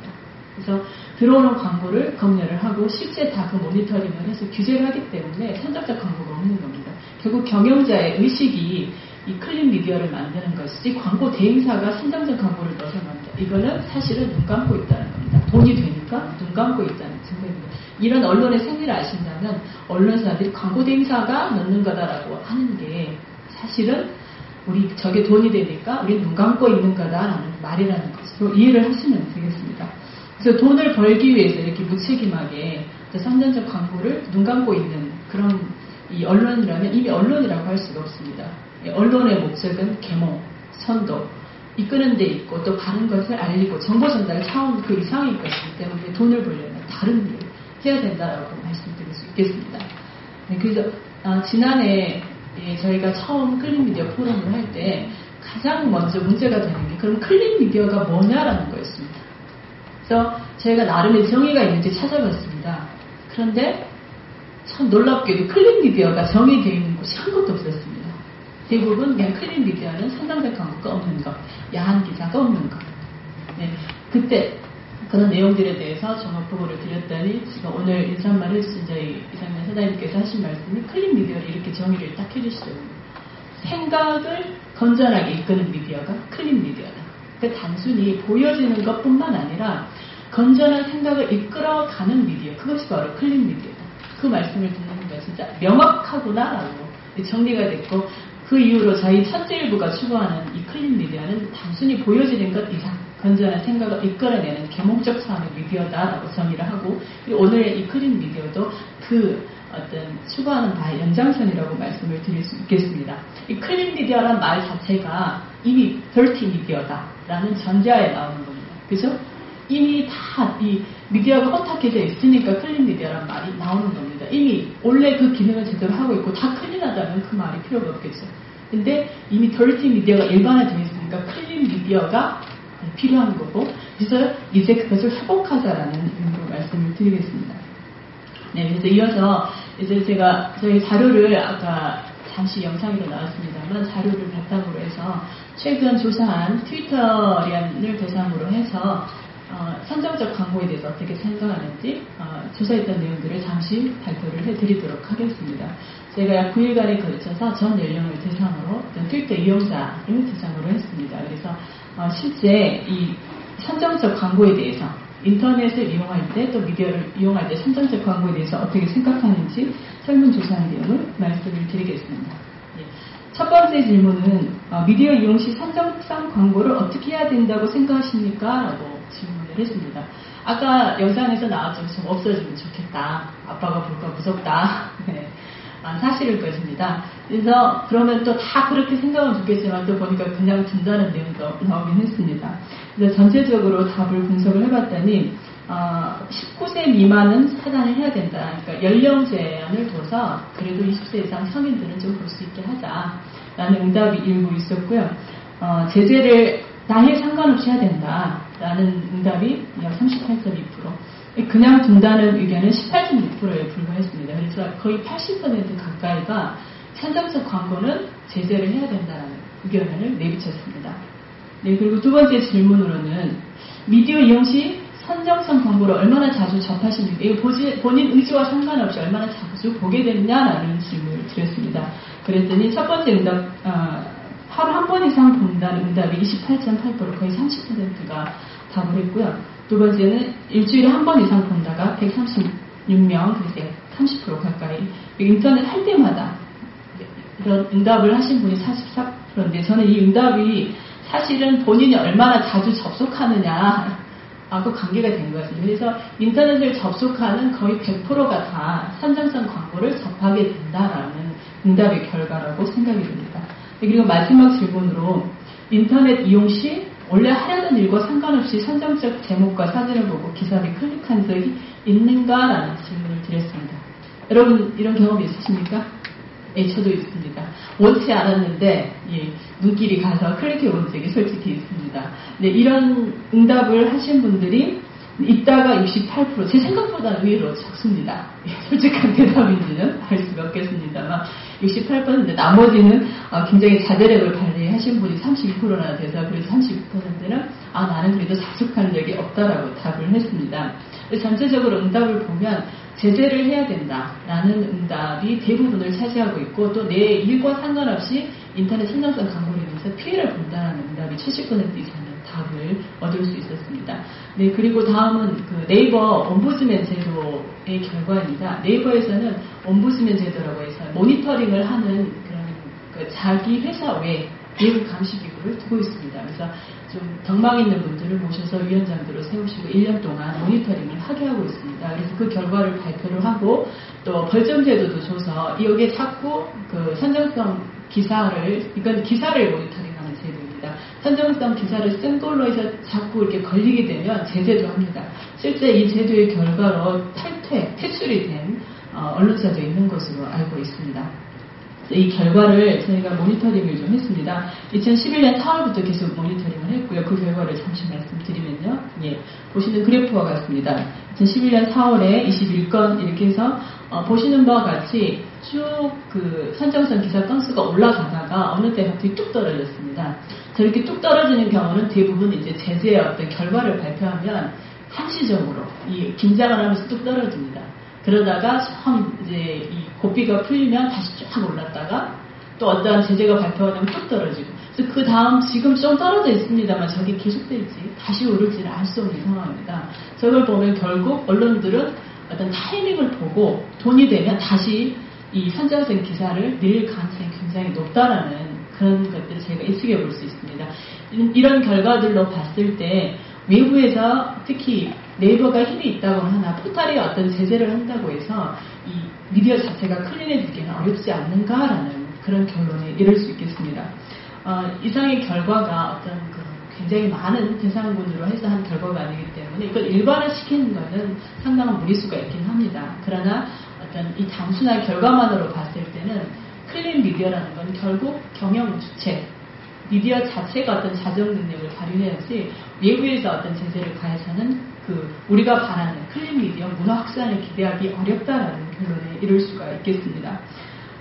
그래서 들어오는 광고를 검열을 하고 실제 다 그 모니터링을 해서 규제를 하기 때문에 선정적 광고가 없는 겁니다. 결국 경영자의 의식이 이 클린 미디어를 만드는 것이지 광고 대행사가 선정적 광고를 넣어서 만든다. 이거는 사실은 눈 감고 있다는 겁니다. 돈이 되니까 눈 감고 있다는 증거입니다. 이런 언론의 생리를 아신다면 언론사들이 광고 대행사가 넣는 거다라고 하는 게 사실은 우리 저게 돈이 되니까 우리 눈 감고 있는 거다라는 말이라는 것으로 이해를 하시면 되겠습니다. 그래서 돈을 벌기 위해서 이렇게 무책임하게 선정적 광고를 눈 감고 있는 그런 이 언론이라면 이미 언론이라고 할 수가 없습니다. 언론의 목적은 계몽, 선도, 이끄는 데 있고 또 바른 것을 알리고 정보 전달 차원 그 이상의 것이기 때문에 돈을 벌려면 다른 일을 해야 된다라고 말씀드릴 수 있겠습니다. 네, 그래서 지난해 저희가 처음 클린 미디어 포럼을 할 때 가장 먼저 문제가 되는 게 그럼 클린 미디어가 뭐냐라는 거였습니다. 그래서 저희가 나름의 정의가 있는지 찾아봤습니다. 그런데 참 놀랍게도 클린 미디어가 정의되어 있는 곳이 한 곳도 없었습니다. 대부분 그냥 클린 미디어는 선정적 광고가 없는 것, 야한 기사가 없는 것. 네, 그때 그런 내용들에 대해서 종합보고를 드렸더니 지금 오늘 인사말 해주신 저희 이상면 사장님께서 하신 말씀이 클린 미디어를 이렇게 정의를 딱 해주시더군요. 생각을 건전하게 이끄는 미디어가 클린 미디어다. 그러니까 단순히 보여지는 것뿐만 아니라 건전한 생각을 이끌어가는 미디어, 그것이 바로 클린 미디어다. 그 말씀을 듣는 거 진짜 명확하구나라고 정리가 됐고, 그 이후로 저희 천재일보가 추구하는 이 클린 미디어는 단순히 보여지는 것 이상 건전한 생각을 이끌어내는 계몽적 사람의 미디어다라고 정의를 하고, 그리고 오늘의 이 클린 미디어도 그 어떤 추구하는 바의 연장선이라고 말씀을 드릴 수 있겠습니다. 이 클린 미디어란 말 자체가 이미 dirty 미디어다라는 전제하에 나오는 겁니다. 그죠? 이미 다 이 미디어가 허탁해져 있으니까 클린 미디어란 말이 나오는 겁니다. 이미 원래 그 기능을 제대로 하고 있고 다 클린하다면 그 말이 필요가 없겠죠. 근데 이미 dirty 미디어가 일반화되어 있으니까 클린 미디어가 필요한 거고, 그래서 이제 그것을 회복하자라는 의미로 말씀을 드리겠습니다. 네, 그래서 이어서 이제 제가 저희 자료를 아까 잠시 영상으로 나왔습니다만 자료를 바탕으로 해서 최근 조사한 트위터리안을 대상으로 해서 선정적 광고에 대해서 어떻게 생각하는지 조사했던 내용들을 잠시 발표를 해드리도록 하겠습니다. 제가 약 9일간에 걸쳐서 전 연령을 대상으로 트위터 이용자를 대상으로 했습니다. 그래서 실제 이 선정적 광고에 대해서 인터넷을 이용할 때 또 미디어를 이용할 때 선정적 광고에 대해서 어떻게 생각하는지 설문조사한 내용을 말씀을 드리겠습니다. 첫 번째 질문은 미디어 이용 시 선정성 광고를 어떻게 해야 된다고 생각하십니까? 라고 질문을 했습니다. 아까 영상에서 나왔죠. 좀 없어지면 좋겠다. 아빠가 볼까 무섭다. 네. 사실일 것입니다. 그래서 그러면 또 다 그렇게 생각하면 좋겠지만 또 보니까 그냥 둔다는 내용도 나오긴 했습니다. 그래서 전체적으로 답을 분석을 해봤더니 19세 미만은 차단을 해야 된다. 그러니까 연령 제한을 둬서 그래도 20세 이상 성인들은 좀 볼 수 있게 하자라는 응답이 일부 있었고요. 제재를 나이에 상관없이 해야 된다라는 응답이 약 38.2%. 그냥 둔다는 의견은 18.6%에 불과했습니다. 그래서 거의 80% 가까이가 선정적 광고는 제재를 해야 된다는 의견을 내비쳤습니다. 네, 그리고 두 번째 질문으로는 미디어 이용 시 선정성 광고를 얼마나 자주 접하십니까? 이거 본인 의지와 상관없이 얼마나 자주 보게 됐냐라는 질문을 드렸습니다. 그랬더니 첫 번째 응답, 하루 한 번 이상 본다는 응답이 28.8%, 거의 30%가 답을 했고요. 두 번째는 일주일에 한 번 이상 본다가 136명, 그래서 30% 가까이. 인터넷 할 때마다 이런 응답을 하신 분이 44%인데 저는 이 응답이 사실은 본인이 얼마나 자주 접속하느냐하고 관계가 된 것 같습니다. 그래서 인터넷을 접속하는 거의 100%가 다 선정성 광고를 접하게 된다라는 응답의 결과라고 생각이 됩니다. 그리고 마지막 질문으로 인터넷 이용 시 원래 하려던 일과 상관없이 선정적 제목과 사진을 보고 기사를 클릭한 적이 있는가라는 질문을 드렸습니다. 여러분 이런 경험 있으십니까? 네, 저도 있습니다. 원치 않았는데 눈길이 가서 클릭해 본 적이 솔직히 있습니다. 네, 이런 응답을 하신 분들이 이따가 68%, 제 생각보다 의외로 적습니다. 솔직한 대답인지는 알 수가 없겠습니다만 68%, 나머지는 굉장히 자제력을 발휘하신 분이 32%나 돼서 그래서 39%는 나는 그래도 자숙한 적이 없다라고 답을 했습니다. 전체적으로 응답을 보면 제재를 해야 된다라는 응답이 대부분을 차지하고 있고 또 내 일과 상관없이 인터넷 신성성 광고를 인해서 피해를 본다는 응답이 70% 이상의 답을 얻을 수 있었습니다. 네, 그리고 다음은 그 네이버 옴부즈맨 제도의 결과입니다. 네이버에서는 옴부즈맨 제도라고 해서 모니터링을 하는 그런 자기 회사 외 내부 감시기구를 두고 있습니다. 그래서 좀 덕망 있는 분들을 모셔서 위원장들을 세우시고 1년 동안 모니터링을 하게 하고 있습니다. 그래서 그 결과를 발표를 하고 또 벌점 제도도 줘서 여기에 자꾸 그 선정성 기사를, 이건 기사를 모니터링하는 제도입니다. 선정성 기사를 쓴 걸로 해서 자꾸 이렇게 걸리게 되면 제재도 합니다. 실제 이 제도의 결과로 퇴출이 된 언론사도 있는 것으로 알고 있습니다. 이 결과를 저희가 모니터링을 좀 했습니다. 2011년 4월부터 계속 모니터링을 했고요. 그 결과를 잠시 말씀드리면요. 보시는 그래프와 같습니다. 2011년 4월에 21건 이렇게 해서 보시는 바와 같이 쭉 그 선정성 기사 건수가 올라가다가 어느 때 갑자기 뚝 떨어졌습니다. 저렇게 뚝 떨어지는 경우는 대부분 이제 제재의 어떤 결과를 발표하면 한시적으로 이 긴장을 하면서 뚝 떨어집니다. 그러다가 처음 이제 이 고삐가 풀리면 다시 쫙 올랐다가 또 어떠한 제재가 발표하면 뚝 떨어지고 그래서 그 다음 지금 좀 떨어져 있습니다만 저게 계속될지 다시 오를지는 알 수 없는 상황입니다. 저걸 보면 결국 언론들은 어떤 타이밍을 보고 돈이 되면 다시 이 선정성 기사를 낼 가능성이 굉장히 높다라는 그런 것들을 저희가 예측해 볼 수 있습니다. 이런 결과들로 봤을 때 외부에서 특히 네이버가 힘이 있다고는 하나 포탈이 어떤 제재를 한다고 해서 이 미디어 자체가 클린해지기는 어렵지 않는가라는 그런 결론에 이를 수 있겠습니다. 이상의 결과가 어떤 굉장히 많은 대상군으로 해서 한 결과가 아니기 때문에 이걸 일반화시키는 것은 상당한 무리수가 있긴 합니다. 그러나 어떤 이 단순한 결과만으로 봤을 때는 클린 미디어라는 건 결국 경영 주체, 미디어 자체가 어떤 자정 능력을 발휘해야지 외부에서 어떤 제재를 가해서는 우리가 바라는 클린 미디어 문화 확산을 기대하기 어렵다라는 결론에 이를 수가 있겠습니다.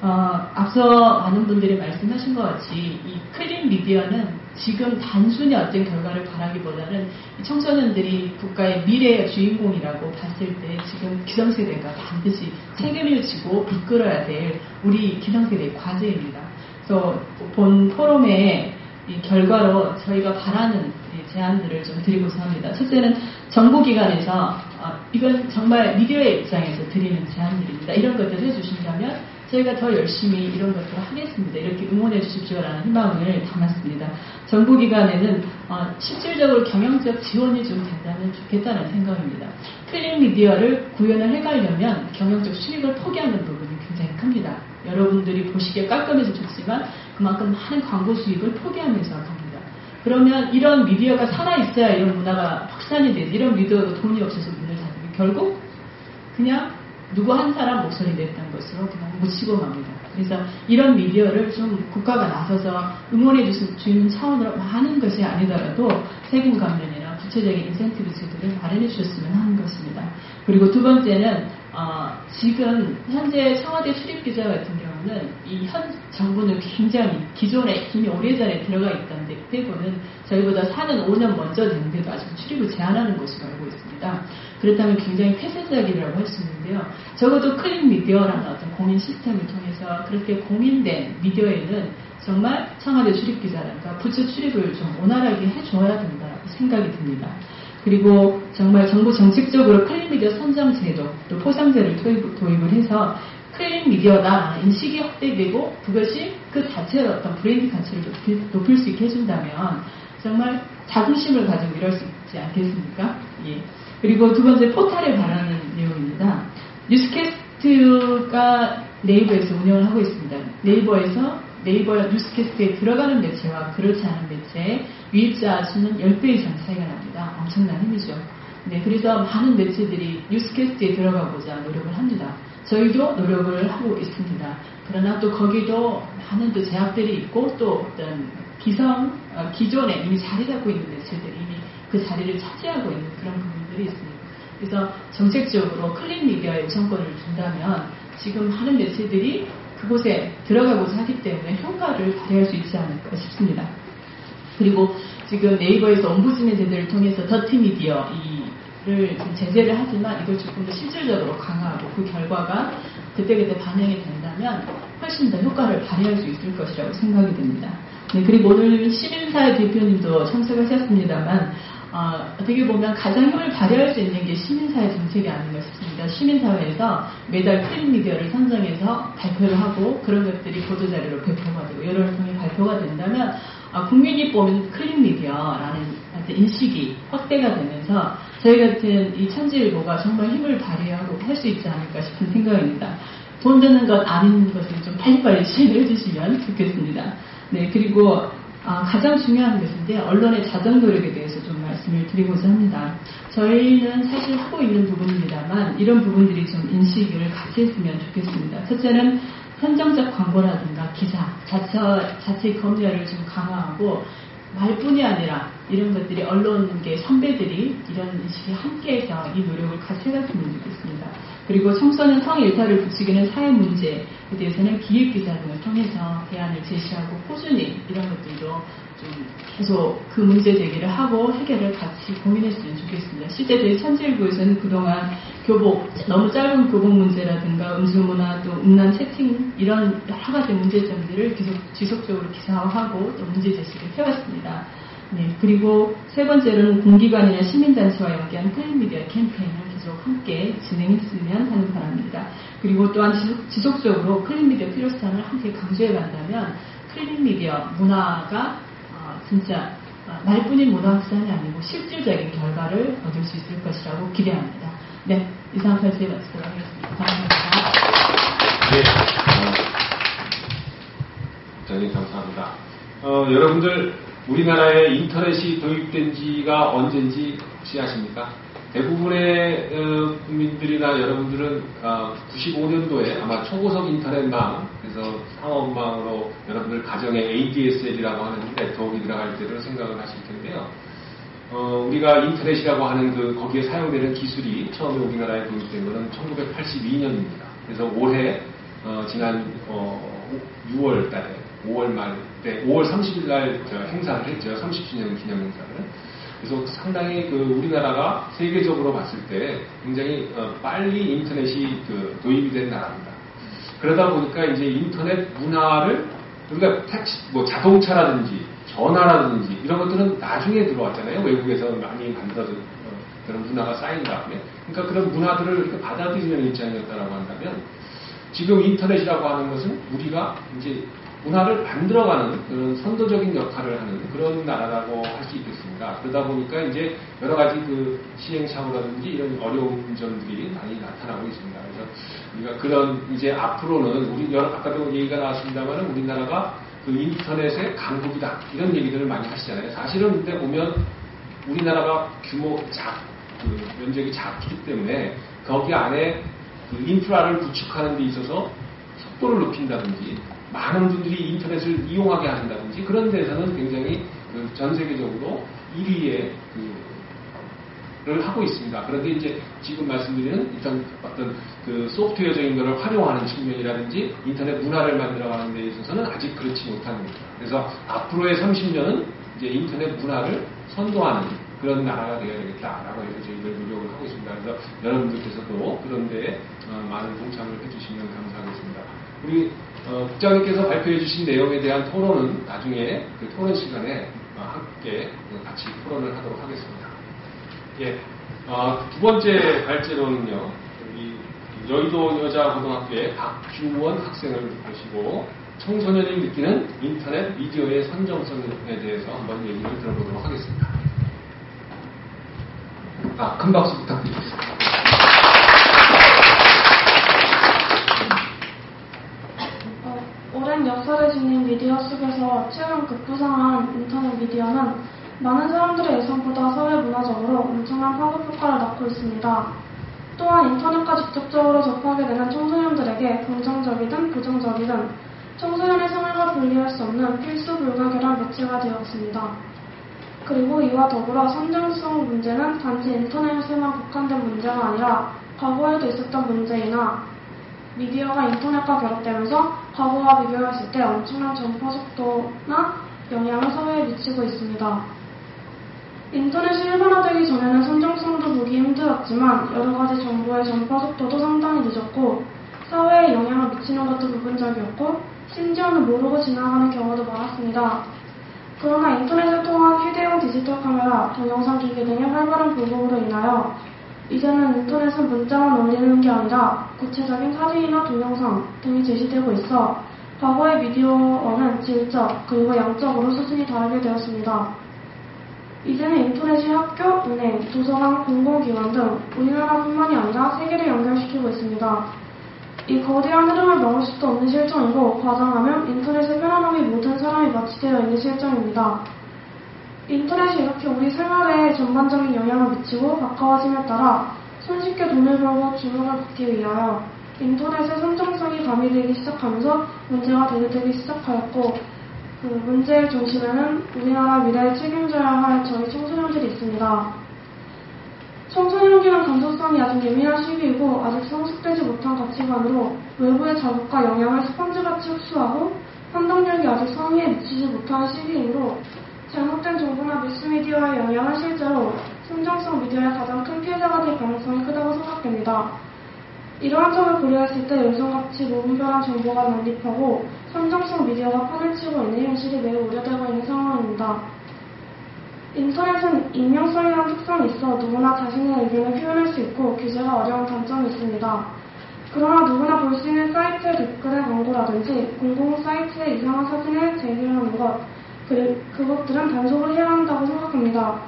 앞서 많은 분들이 말씀하신 것 같이 이 클린 미디어는 지금 단순히 어떤 결과를 바라기보다는 청소년들이 국가의 미래의 주인공이라고 봤을 때 지금 기성세대가 반드시 책임을 지고 이끌어야 될 우리 기성세대의 과제입니다. 그래서 본 포럼의 이 결과로 저희가 바라는 제안들을 좀 드리고자 합니다. 첫째는 정부기관에서 이건 정말 미디어의 입장에서 드리는 제안들입니다. 이런 것들을 해주신다면 저희가 더 열심히 이런 것들을 하겠습니다. 이렇게 응원해 주십시오라는 희망을 담았습니다. 정부기관에는 실질적으로 경영적 지원이 좀 된다면 좋겠다는 생각입니다. 클린 미디어를 구현을 해가려면 경영적 수익을 포기하는 부분이 굉장히 큽니다. 여러분들이 보시기에 깔끔해서 좋지만 그만큼 많은 광고 수익을 포기하면서 갑니다. 그러면 이런 미디어가 살아있어야 이런 문화가 확산이 되지. 이런 미디어가 돈이 없어서 문을 닫으면 결국 그냥 누구 한 사람 목소리 냈던 것으로 그냥 묻히고 갑니다. 그래서 이런 미디어를 좀 국가가 나서서 응원해 주는 차원으로 많은 것이 아니더라도 세금 감면이나 구체적인 인센티브 제도를 마련해 주셨으면 하는 것입니다. 그리고 두 번째는 지금 현재 청와대 출입기자 같은 경우는 이 현 정부는 굉장히 기존에 이미 오래전에 들어가 있던 데 빼고는 저희보다 4년 5년 먼저 됐는데도 아직 출입을 제한하는 것으로 알고 있습니다. 그렇다면 굉장히 폐쇄적이라고 할 수 있는데요. 적어도 클린 미디어라는 어떤 공인 시스템을 통해서 그렇게 공인된 미디어에는 정말 청와대 출입기자라든가 부처 출입을 좀 원활하게 해줘야 된다고 생각이 듭니다. 그리고 정말 정부 정책적으로 클린 미디어 선정 제도, 또 포상제를 도입을 해서 클린 미디어다라는 인식이 확대되고 그것이 그 자체의 어떤 브랜드 가치를 높일 수 있게 해준다면 정말 자긍심을 가지고 일할 수 있지 않겠습니까? 예. 그리고 두 번째 포탈을 바라는 내용입니다. 뉴스캐스트가 네이버에서 운영을 하고 있습니다. 네이버 뉴스캐스트에 들어가는 매체와 그렇지 않은 매체의 유입자 수는 10배 이상 차이가 납니다. 엄청난 힘이죠. 네, 그래서 많은 매체들이 뉴스캐스트에 들어가고자 노력을 합니다. 저희도 노력을 하고 있습니다. 그러나 또 거기도 많은 또 제약들이 있고 또 어떤 기존에 이미 자리 잡고 있는 매체들이 이미 그 자리를 차지하고 있는 그런 부분들이 있습니다. 그래서 정책적으로 클릭 미디어에 우선권을 준다면 지금 많은 매체들이 그곳에 들어가고자 하기 때문에 효과를 발휘할 수 있지 않을까 싶습니다. 그리고 지금 네이버에서 옴부즈맨 제도를 통해서 더티 미디어를 좀 제재를 하지만 이걸 조금 더 실질적으로 강화하고 그 결과가 그때그때 반영이 된다면 훨씬 더 효과를 발휘할 수 있을 것이라고 생각이 됩니다. 네, 그리고 오늘 시민사회 대표님도 참석하셨습니다만 어떻게 보면 가장 힘을 발휘할 수 있는 게 시민사회 정책이 아닌가 싶습니다. 시민사회에서 매달 클릭 미디어를 선정해서 발표를 하고 그런 것들이 보도자료로 배포가 되고 여러 를 통해 발표가 된다면 국민이 보는 클릭 미디어라는 인식이 확대가 되면서 저희 같은 이 천지일보가 정말 힘을 발휘하고 할 수 있지 않을까 싶은 생각입니다. 돈 드는 것 아닌 것을 좀 빨리빨리 시행해 주시면 좋겠습니다. 네, 그리고 가장 중요한 것인데 언론의 자정 노력에 대해서 좀 말씀을 드리고자 합니다. 저희는 사실 하고 있는 부분입니다만 이런 부분들이 좀 인식을 같이 했으면 좋겠습니다. 첫째는 선정적 광고라든가 기사, 자체 검열을 좀 강화하고 말뿐이 아니라 이런 것들이 언론계 선배들이 이런 인식에 함께해서 이 노력을 같이 해갔으면 좋겠습니다. 그리고 청소년 성일탈을 부추기는 사회 문제에 대해서는 기획기사 등을 통해서 대안을 제시하고 꾸준히 이런 것들도 좀 계속 그 문제 제기를 하고 해결을 같이 고민했으면 좋겠습니다. 실제 저희 천지일보에서는 그동안 교복, 너무 짧은 교복 문제라든가 음주문화 또 음란 채팅 이런 여러 가지 문제점들을 계속 지속적으로 기사화하고 또 문제 제시를 해왔습니다. 네, 그리고 세 번째로는 공기관이나 시민단체와 연계한 클릭미디어 캠페인을 계속 함께 진행했으면 하는 바람입니다. 그리고 또한 지속적으로 클릭미디어 필요성을 함께 강조해 간다면 클릭미디어 문화가 진짜 말뿐인 문화 확산이 아니고 실질적인 결과를 얻을 수 있을 것이라고 기대합니다. 네, 이상 발제 마치도록 하겠습니다. 감사합니다. 네, 대단히 감사합니다. 여러분들 우리나라에 인터넷이 도입된 지가 언제인지 혹시 아십니까? 대부분의 국민들이나 여러분들은 95년도에 아마 초고속 인터넷망, 그래서 상업망으로 여러분들 가정에 ADSL이라고 하는 네트워크가 들어갈 때를 생각을 하실 텐데요. 우리가 인터넷이라고 하는 거기에 사용되는 기술이 처음에 우리나라에 도입된 것은 1982년입니다. 그래서 올해 지난 6월 달에 5월 말 때 5월 30일 날 행사를 했죠. 30주년 기념 행사를. 그래서 상당히 우리나라가 세계적으로 봤을 때 굉장히 빨리 인터넷이 도입이 된 나라입니다. 그러다 보니까 이제 인터넷 문화를 우리가 자동차라든지 전화라든지 이런 것들은 나중에 들어왔잖아요. 외국에서 많이 만들어진 그런 문화가 쌓인 다음에. 그러니까 그런 문화들을 이렇게 받아들이는 입장이었다라고 한다면 지금 인터넷이라고 하는 것은 우리가 이제 문화를 만들어가는 그런 선도적인 역할을 하는 그런 나라라고 할 수 있겠습니다. 그러다 보니까 이제 여러 가지 시행착오라든지 이런 어려운 점들이 많이 나타나고 있습니다. 그래서 우리가 그런 이제 앞으로는 아까도 얘기가 나왔습니다만 우리나라가 인터넷의 강국이다 이런 얘기들을 많이 하시잖아요. 사실은 근데 보면 우리나라가 면적이 작기 때문에 거기 안에 인프라를 구축하는 데 있어서 속도를 높인다든지 많은 분들이 인터넷을 이용하게 한다든지 그런 데서는 굉장히 전 세계적으로 1위에 를 하고 있습니다. 그런데 이제 지금 말씀드리는 일단 어떤 소프트웨어적인 것을 활용하는 측면이라든지 인터넷 문화를 만들어가는 데 있어서는 아직 그렇지 못합니다. 그래서 앞으로의 30년은 이제 인터넷 문화를 선도하는 그런 나라가 되어야 되겠다라고 해서 저희들 노력을 하고 있습니다. 그래서 여러분들께서도 그런 데에 많은 동참을 해주시면 감사하겠습니다. 우리 국장님께서 발표해 주신 내용에 대한 토론은 나중에 토론 시간에 함께 같이 토론을 하도록 하겠습니다. 예, 두 번째 발제로는요, 여의도 여자고등학교의 박주원 학생을 모시고 청소년이 느끼는 인터넷 미디어의 선정성에 대해서 한번 얘기를 들어보도록 하겠습니다. 큰 박수 부탁드리겠습니다. 오랜 역사를 지닌 미디어 속에서 최근 급부상한 인터넷 미디어는 많은 사람들의 예상보다 사회 문화적으로 엄청난 파급 효과를 낳고 있습니다. 또한 인터넷과 직접적으로 접하게 되는 청소년들에게 긍정적이든 부정적이든 청소년의 생활과 분리할 수 없는 필수 불가결한 매체가 되었습니다. 그리고 이와 더불어 선정성 문제는 단지 인터넷에만 국한된 문제가 아니라 과거에도 있었던 문제이나 미디어가 인터넷과 결합되면서 과거와 비교했을 때 엄청난 전파 속도나 영향을 사회에 미치고 있습니다. 인터넷이 일반화되기 전에는 선정성도 보기 힘들었지만 여러 가지 정보의 전파 속도도 상당히 늦었고 사회에 영향을 미치는 것도 부분적이었고 심지어는 모르고 지나가는 경우도 많았습니다. 그러나 인터넷을 통한 휴대용 디지털 카메라, 동영상 기기 등의 활발한 보급으로 인하여 이제는 인터넷은 문자만 올리는 게 아니라 구체적인 사진이나 동영상 등이 제시되고 있어 과거의 미디어와는 질적 그리고 양적으로 수준이 다르게 되었습니다. 이제는 인터넷이 학교, 은행, 도서관, 공공기관 등 우리나라뿐만이 아니라 세계를 연결시키고 있습니다. 이 거대한 흐름을 막을 수도 없는 실정이고 과장하면 인터넷의 편안함이 모든 사람이 마취되어 있는 실정입니다. 인터넷이 이렇게 우리 생활에 전반적인 영향을 미치고 가까워짐에 따라 손쉽게 돈을 벌고 주목을 받기 위하여 인터넷의 선정성이 가미되기 시작하면서 문제가 대두되기 시작하였고 그 문제의 중심에는 우리나라 미래에 책임져야 할 저희 청소년들이 있습니다. 청소년기는 감수성이 아주 예민한 시기이고 아직 성숙되지 못한 가치관으로 외부의 자극과 영향을 스펀지같이 흡수하고 판단력이 아직 성의에 미치지 못하는 시기이므로 잘못된 정보나 뉴스미디어의 영향은 실제로 선정성 미디어의 가장 큰 피해자가 될 가능성이 크다고 생각됩니다. 이러한 점을 고려했을 때 요즘같이 무분별한 정보가 난립하고 선정성 미디어가 판을 치고 있는 현실이 매우 우려되고 있는 상황입니다. 인터넷은 익명성이라는 특성이 있어 누구나 자신의 의견을 표현할 수 있고 규제가 어려운 단점이 있습니다. 그러나 누구나 볼 수 있는 사이트의 댓글의 광고라든지 공공 사이트의 이상한 사진을 제기하는 것, 그것들은 단속을 해야 한다고 생각합니다.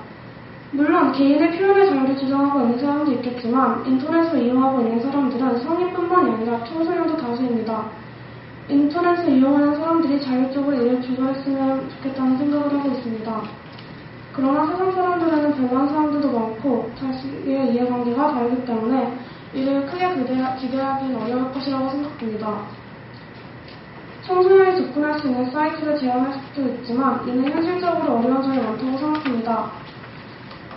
물론 개인의 표현의 자유를 주장하고 있는 사람도 있겠지만 인터넷을 이용하고 있는 사람들은 성인뿐만이 아니라 청소년도 다수입니다. 인터넷을 이용하는 사람들이 자율적으로 이를 조절했으면 좋겠다는 생각을 하고 있습니다. 그러나 세상 사람들에는 별난 사람들도 많고 자신의 이해관계가 다르기 때문에 이를 크게 기대하기는 어려울 것이라고 생각됩니다. 청소년이 접근할 수 있는 사이트를 제한할 수도 있지만 이는 현실적으로 어려운 점이 많다고 생각합니다.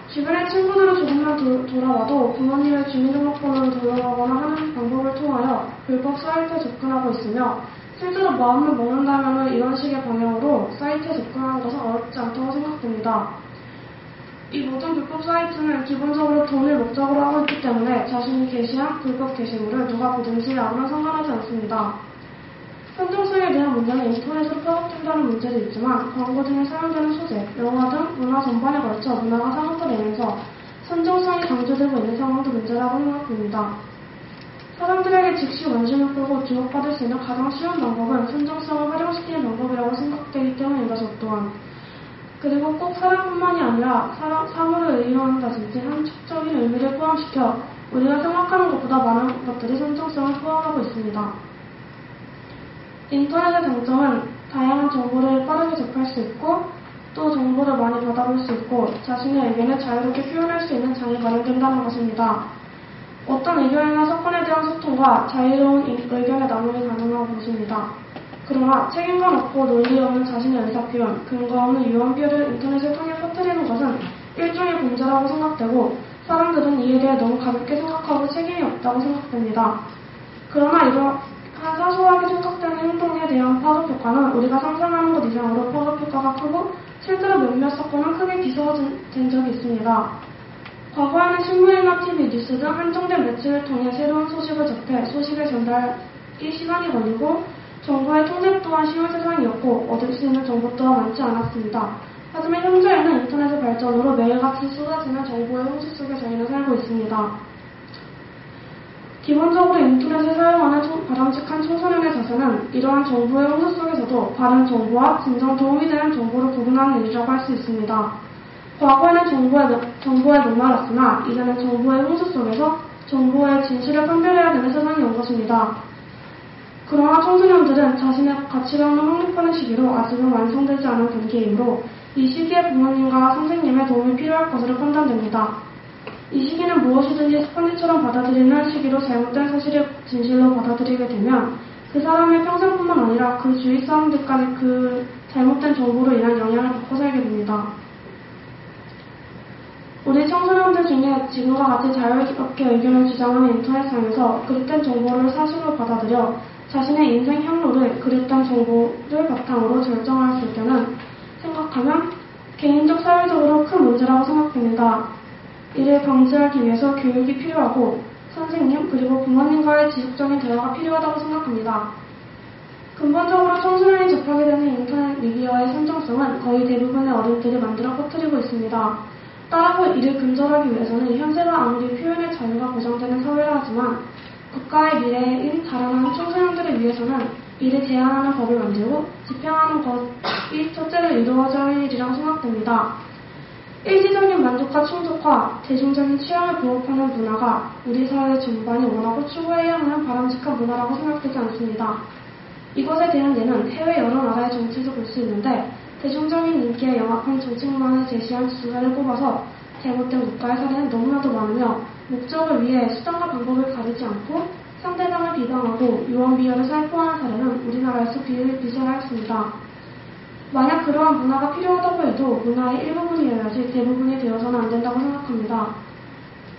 주변의 친구들을 조금만 돌아와도 부모님의 주민등록번호를 돌려가거나 하는 방법을 통하여 불법 사이트에 접근하고 있으며 실제로 마음을 먹는다면 이런 식의 방향으로 사이트에 접근하는 것은 어렵지 않다고 생각됩니다. 이 모든 불법 사이트는 기본적으로 돈을 목적으로 하고 있기 때문에 자신이 게시한 불법 게시물을 누가 보든지 아무런 상관하지 않습니다. 선정성에 대한 문제는 인터넷으로 파악된다는 문제도 있지만 광고 등에 사용되는 소재, 영화 등 문화 전반에 걸쳐 문화가 상업화되면서 선정성이 강조되고 있는 상황도 문제라고 생각됩니다. 사람들에게 즉시 원심을 풀고 주목받을 수 있는 가장 쉬운 방법은 선정성을 활용시키는 방법이라고 생각되기 때문입니다. 저 또한. 그리고 꼭 사람뿐만이 아니라 사물을 의미한다든지 한축적인 의미를 포함시켜 우리가 생각하는 것보다 많은 것들이 선정성을 포함하고 있습니다. 인터넷의 장점은 다양한 정보를 빠르게 접할 수 있고 또 정보를 많이 받아볼 수 있고 자신의 의견을 자유롭게 표현할 수 있는 장이 마련된다는 것입니다. 어떤 의견이나 사건에 대한 소통과 자유로운 의견의 나눔이 가능한 곳입니다. 그러나 책임감 없고 논리 없는 자신의 의사표현, 근거 없는 유언비어를 인터넷을 통해 퍼뜨리는 것은 일종의 범죄라고 생각되고 사람들은 이에 대해 너무 가볍게 생각하고 책임이 없다고 생각됩니다. 그러나 이러한 사소하게 생각되는 행동에 대한 파급 효과는 우리가 상상하는 것 이상으로 파급 효과가 크고 실제로 몇몇 사건은 크게 기소된 적이 있습니다. 과거에는 신문이나 TV, 뉴스 등 한정된 매체를 통해 새로운 소식을 접해 소식의 전달이 시간이 걸리고 정보의 통제 또한 쉬운 세상이었고 얻을 수 있는 정보 또한 많지 않았습니다. 하지만 현재에는 인터넷의 발전으로 매일같이 쏟아지는 정보의 홍수 속에 저희는 살고 있습니다. 기본적으로 인터넷을 사용하는 바람직한 청소년의 자세는 이러한 정보의 홍수 속에서도 바른 정보와 진정 도움이 되는 정보를 구분하는 일이라고 할 수 있습니다. 과거에는 정보에 목말랐으나 이제는 정보의 홍수 속에서 정보의 진실을 판별해야 되는 세상이 온 것입니다. 그러나 청소년들은 자신의 가치관을 확립하는 시기로 아직은 완성되지 않은 단계이므로 이 시기에 부모님과 선생님의 도움이 필요할 것으로 판단됩니다. 이 시기는 무엇이든지 습관처럼 받아들이는 시기로 잘못된 사실을 진실로 받아들이게 되면 그 사람의 평생뿐만 아니라 그 주위 사람들까지 그 잘못된 정보로 인한 영향을 받고 살게 됩니다. 우리 청소년들 중에 지금과 같이 자유롭게 의견을 주장하는 인터넷상에서 그릇된 정보를 사실로 받아들여 자신의 인생 향로를 그릇된 정보를 바탕으로 결정할 수 있다는 생각하면 개인적 사회적으로 큰 문제라고 생각됩니다. 이를 방지하기 위해서 교육이 필요하고 선생님 그리고 부모님과의 지속적인 대화가 필요하다고 생각합니다. 근본적으로 청소년이 접하게 되는 인터넷 미디어의 선정성은 거의 대부분의 어른들이 만들어 퍼뜨리고 있습니다. 따라서 이를 근절하기 위해서는 현재가 아무리 표현의 자유가 보장되는 사회라 하지만 국가의 미래인 자라나는 청소년들을 위해서는 이를 제한하는 법을 만들고 집행하는 것이 첫째로 이루어져야 할 일이라고 생각됩니다. 일시적인 만족과 충족과 대중적인 취향을 부합하는 문화가 우리 사회 전반이 원하고 추구해야 하는 바람직한 문화라고 생각되지 않습니다. 이것에 대한 예는 해외 여러 나라의 정치에서 볼 수 있는데 대중적인 인기에 영합한 정책만을 제시한 수사를 뽑아서 잘못된 국가의 사례는 너무나도 많으며 목적을 위해 수단과 방법을 가리지 않고 상대방을 비방하고 유언비어를 살포하는 사례는 우리나라에서 비일비재하였습니다. 만약 그러한 문화가 필요하다고 해도 문화의 일부분이어야지 대부분이 되어서는 안 된다고 생각합니다.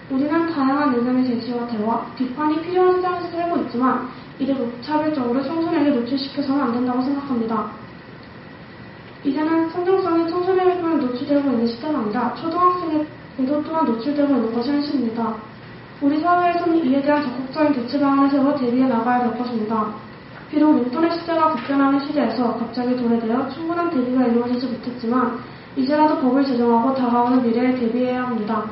우리는 다양한 의견의 제시와 대화, 비판이 필요한 세상에서 살고 있지만 이를 무차별적으로 청소년에게 노출시켜서는 안 된다고 생각합니다. 이제는 선정성이 청소년에게만 노출되고 있는 시대가 아니라 초등학생에도 또한 노출되고 있는 것이 현실입니다. 우리 사회에서는 이에 대한 적극적인 대처 방안을 세워 대비해 나가야 될 것입니다. 비록 인터넷 시대가 급변하는 시대에서 갑자기 도래되어 충분한 대비가 이루어지지 못했지만 이제라도 법을 제정하고 다가오는 미래에 대비해야 합니다.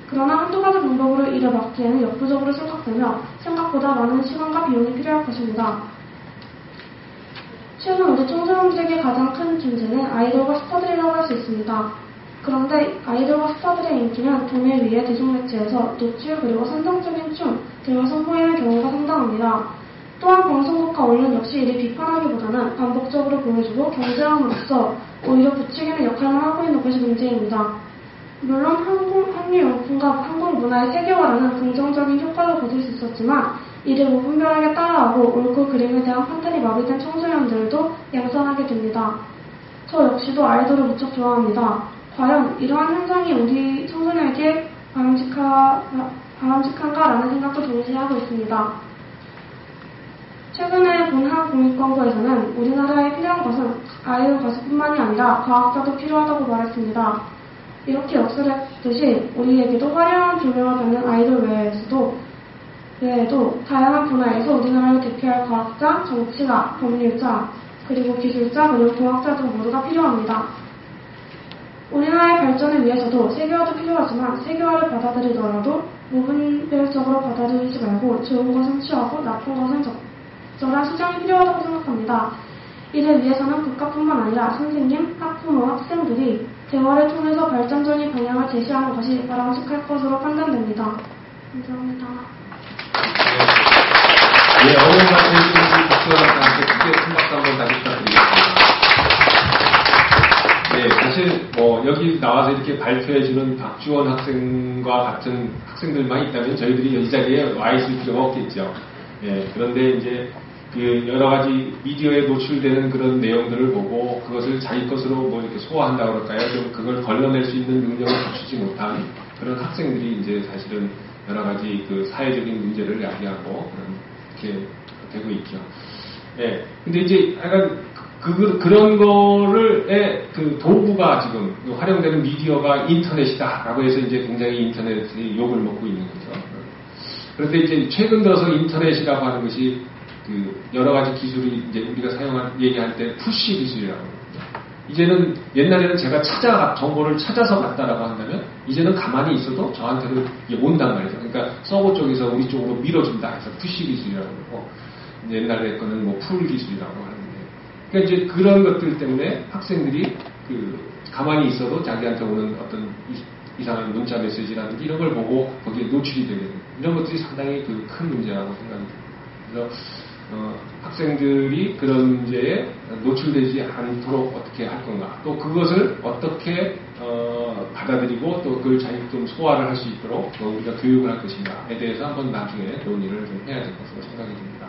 그러나 한두 가지 방법으로 이를 막기에는 역부족으로 생각되며 생각보다 많은 시간과 비용이 필요할 것입니다. 최근 우리 청소년들에게 가장 큰 존재는 아이돌과 스타들이라고 할 수 있습니다. 그런데 아이돌과 스타들의 인기는 도매 위에 대중매체에서 노출 그리고 선정적인 춤, 대화 선보이는 경우가 상당합니다. 또한 방송국과 언론 역시 이를 비판하기보다는 반복적으로 보여주고 경제함으로써 오히려 부추기는 역할만 하고 있는 것이 문제입니다. 물론 한류용품과 한국문화의 세계화라는 긍정적인 효과를 거둘 수 있었지만 이를 무분별하게 따라하고 옳고 그름에 대한 판단이 마비된 청소년들도 양산하게 됩니다. 저 역시도 아이돌을 무척 좋아합니다. 과연 이러한 현상이 우리 청소년에게 바람직한가라는 생각도 동시에 하고 있습니다. 최근에 본 한 공익 광고에서는 우리나라에 필요한 것은 아이돌 가수뿐만이 아니라 과학자도 필요하다고 말했습니다. 이렇게 역설했듯이 우리에게도 화려한 조명을 받는 아이돌 외에도 다양한 분야에서 우리나라를 대표할 과학자, 정치가, 법률자, 그리고 기술자, 그리고 공학자 등 모두가 필요합니다. 우리나라의 발전을 위해서도 세계화도 필요하지만 세계화를 받아들이더라도 무분별적으로 받아들이지 말고 좋은 것은 취하고 나쁜 것은 적절한 시장이 필요하다고 생각합니다. 이를 위해서는 국가뿐만 아니라 선생님, 학부모, 학생들이 대화를 통해서 발전적인 방향을 제시하는 것이 바람직할 것으로 판단됩니다. 감사합니다. 네, 어려운 말씀 해주신 박수원 학생한테 크게 큰 박수 한번 다시 부탁드리겠습니다. 네, 사실 여기 나와서 이렇게 발표해주는 박주원 학생과 같은 학생들만 있다면 저희들이 이 자리에 와 있을 필요가 없겠죠. 네, 그런데 이제 그 여러 가지 미디어에 노출되는 그런 내용들을 보고 그것을 자기 것으로 이렇게 소화한다 그럴까요? 좀 그걸 걸러낼 수 있는 능력을 갖추지 못한 그런 학생들이 이제 사실은 여러 가지 그 사회적인 문제를 야기하고 그렇게 되고 있죠. 예. 근데 이제 약간 그런 거를 그 도구가 지금 활용되는 미디어가 인터넷이다라고 해서 이제 굉장히 인터넷이 욕을 먹고 있는 거죠. 그런데 이제 최근 들어서 인터넷이라고 하는 것이 그 여러 가지 기술이 이제 우리가 얘기할 때 푸시 기술이라고 합니다. 이제는 옛날에는 제가 정보를 찾아서 갔다라고 한다면 이제는 가만히 있어도 저한테는 이게 온단 말이죠. 그러니까 서버 쪽에서 우리 쪽으로 밀어준다 해서 푸시 기술이라고 그러고 옛날에 거는 풀 기술이라고 하는데 그러니까 이제 그런 것들 때문에 학생들이 가만히 있어도 자기한테 오는 어떤 이상한 문자 메시지라든지 이런 걸 보고 거기에 노출이 되게 됩니다. 이런 것들이 상당히 큰 문제라고 생각이 듭니다. 그래서 학생들이 그런 문제에 노출되지 않도록 어떻게 할 건가, 또 그것을 어떻게 받아들이고 또 그걸 자기 좀 소화를 할 수 있도록 우리가 교육을 할 것인가에 대해서 한번 나중에 논의를 좀 해야 될 것으로 생각이 듭니다.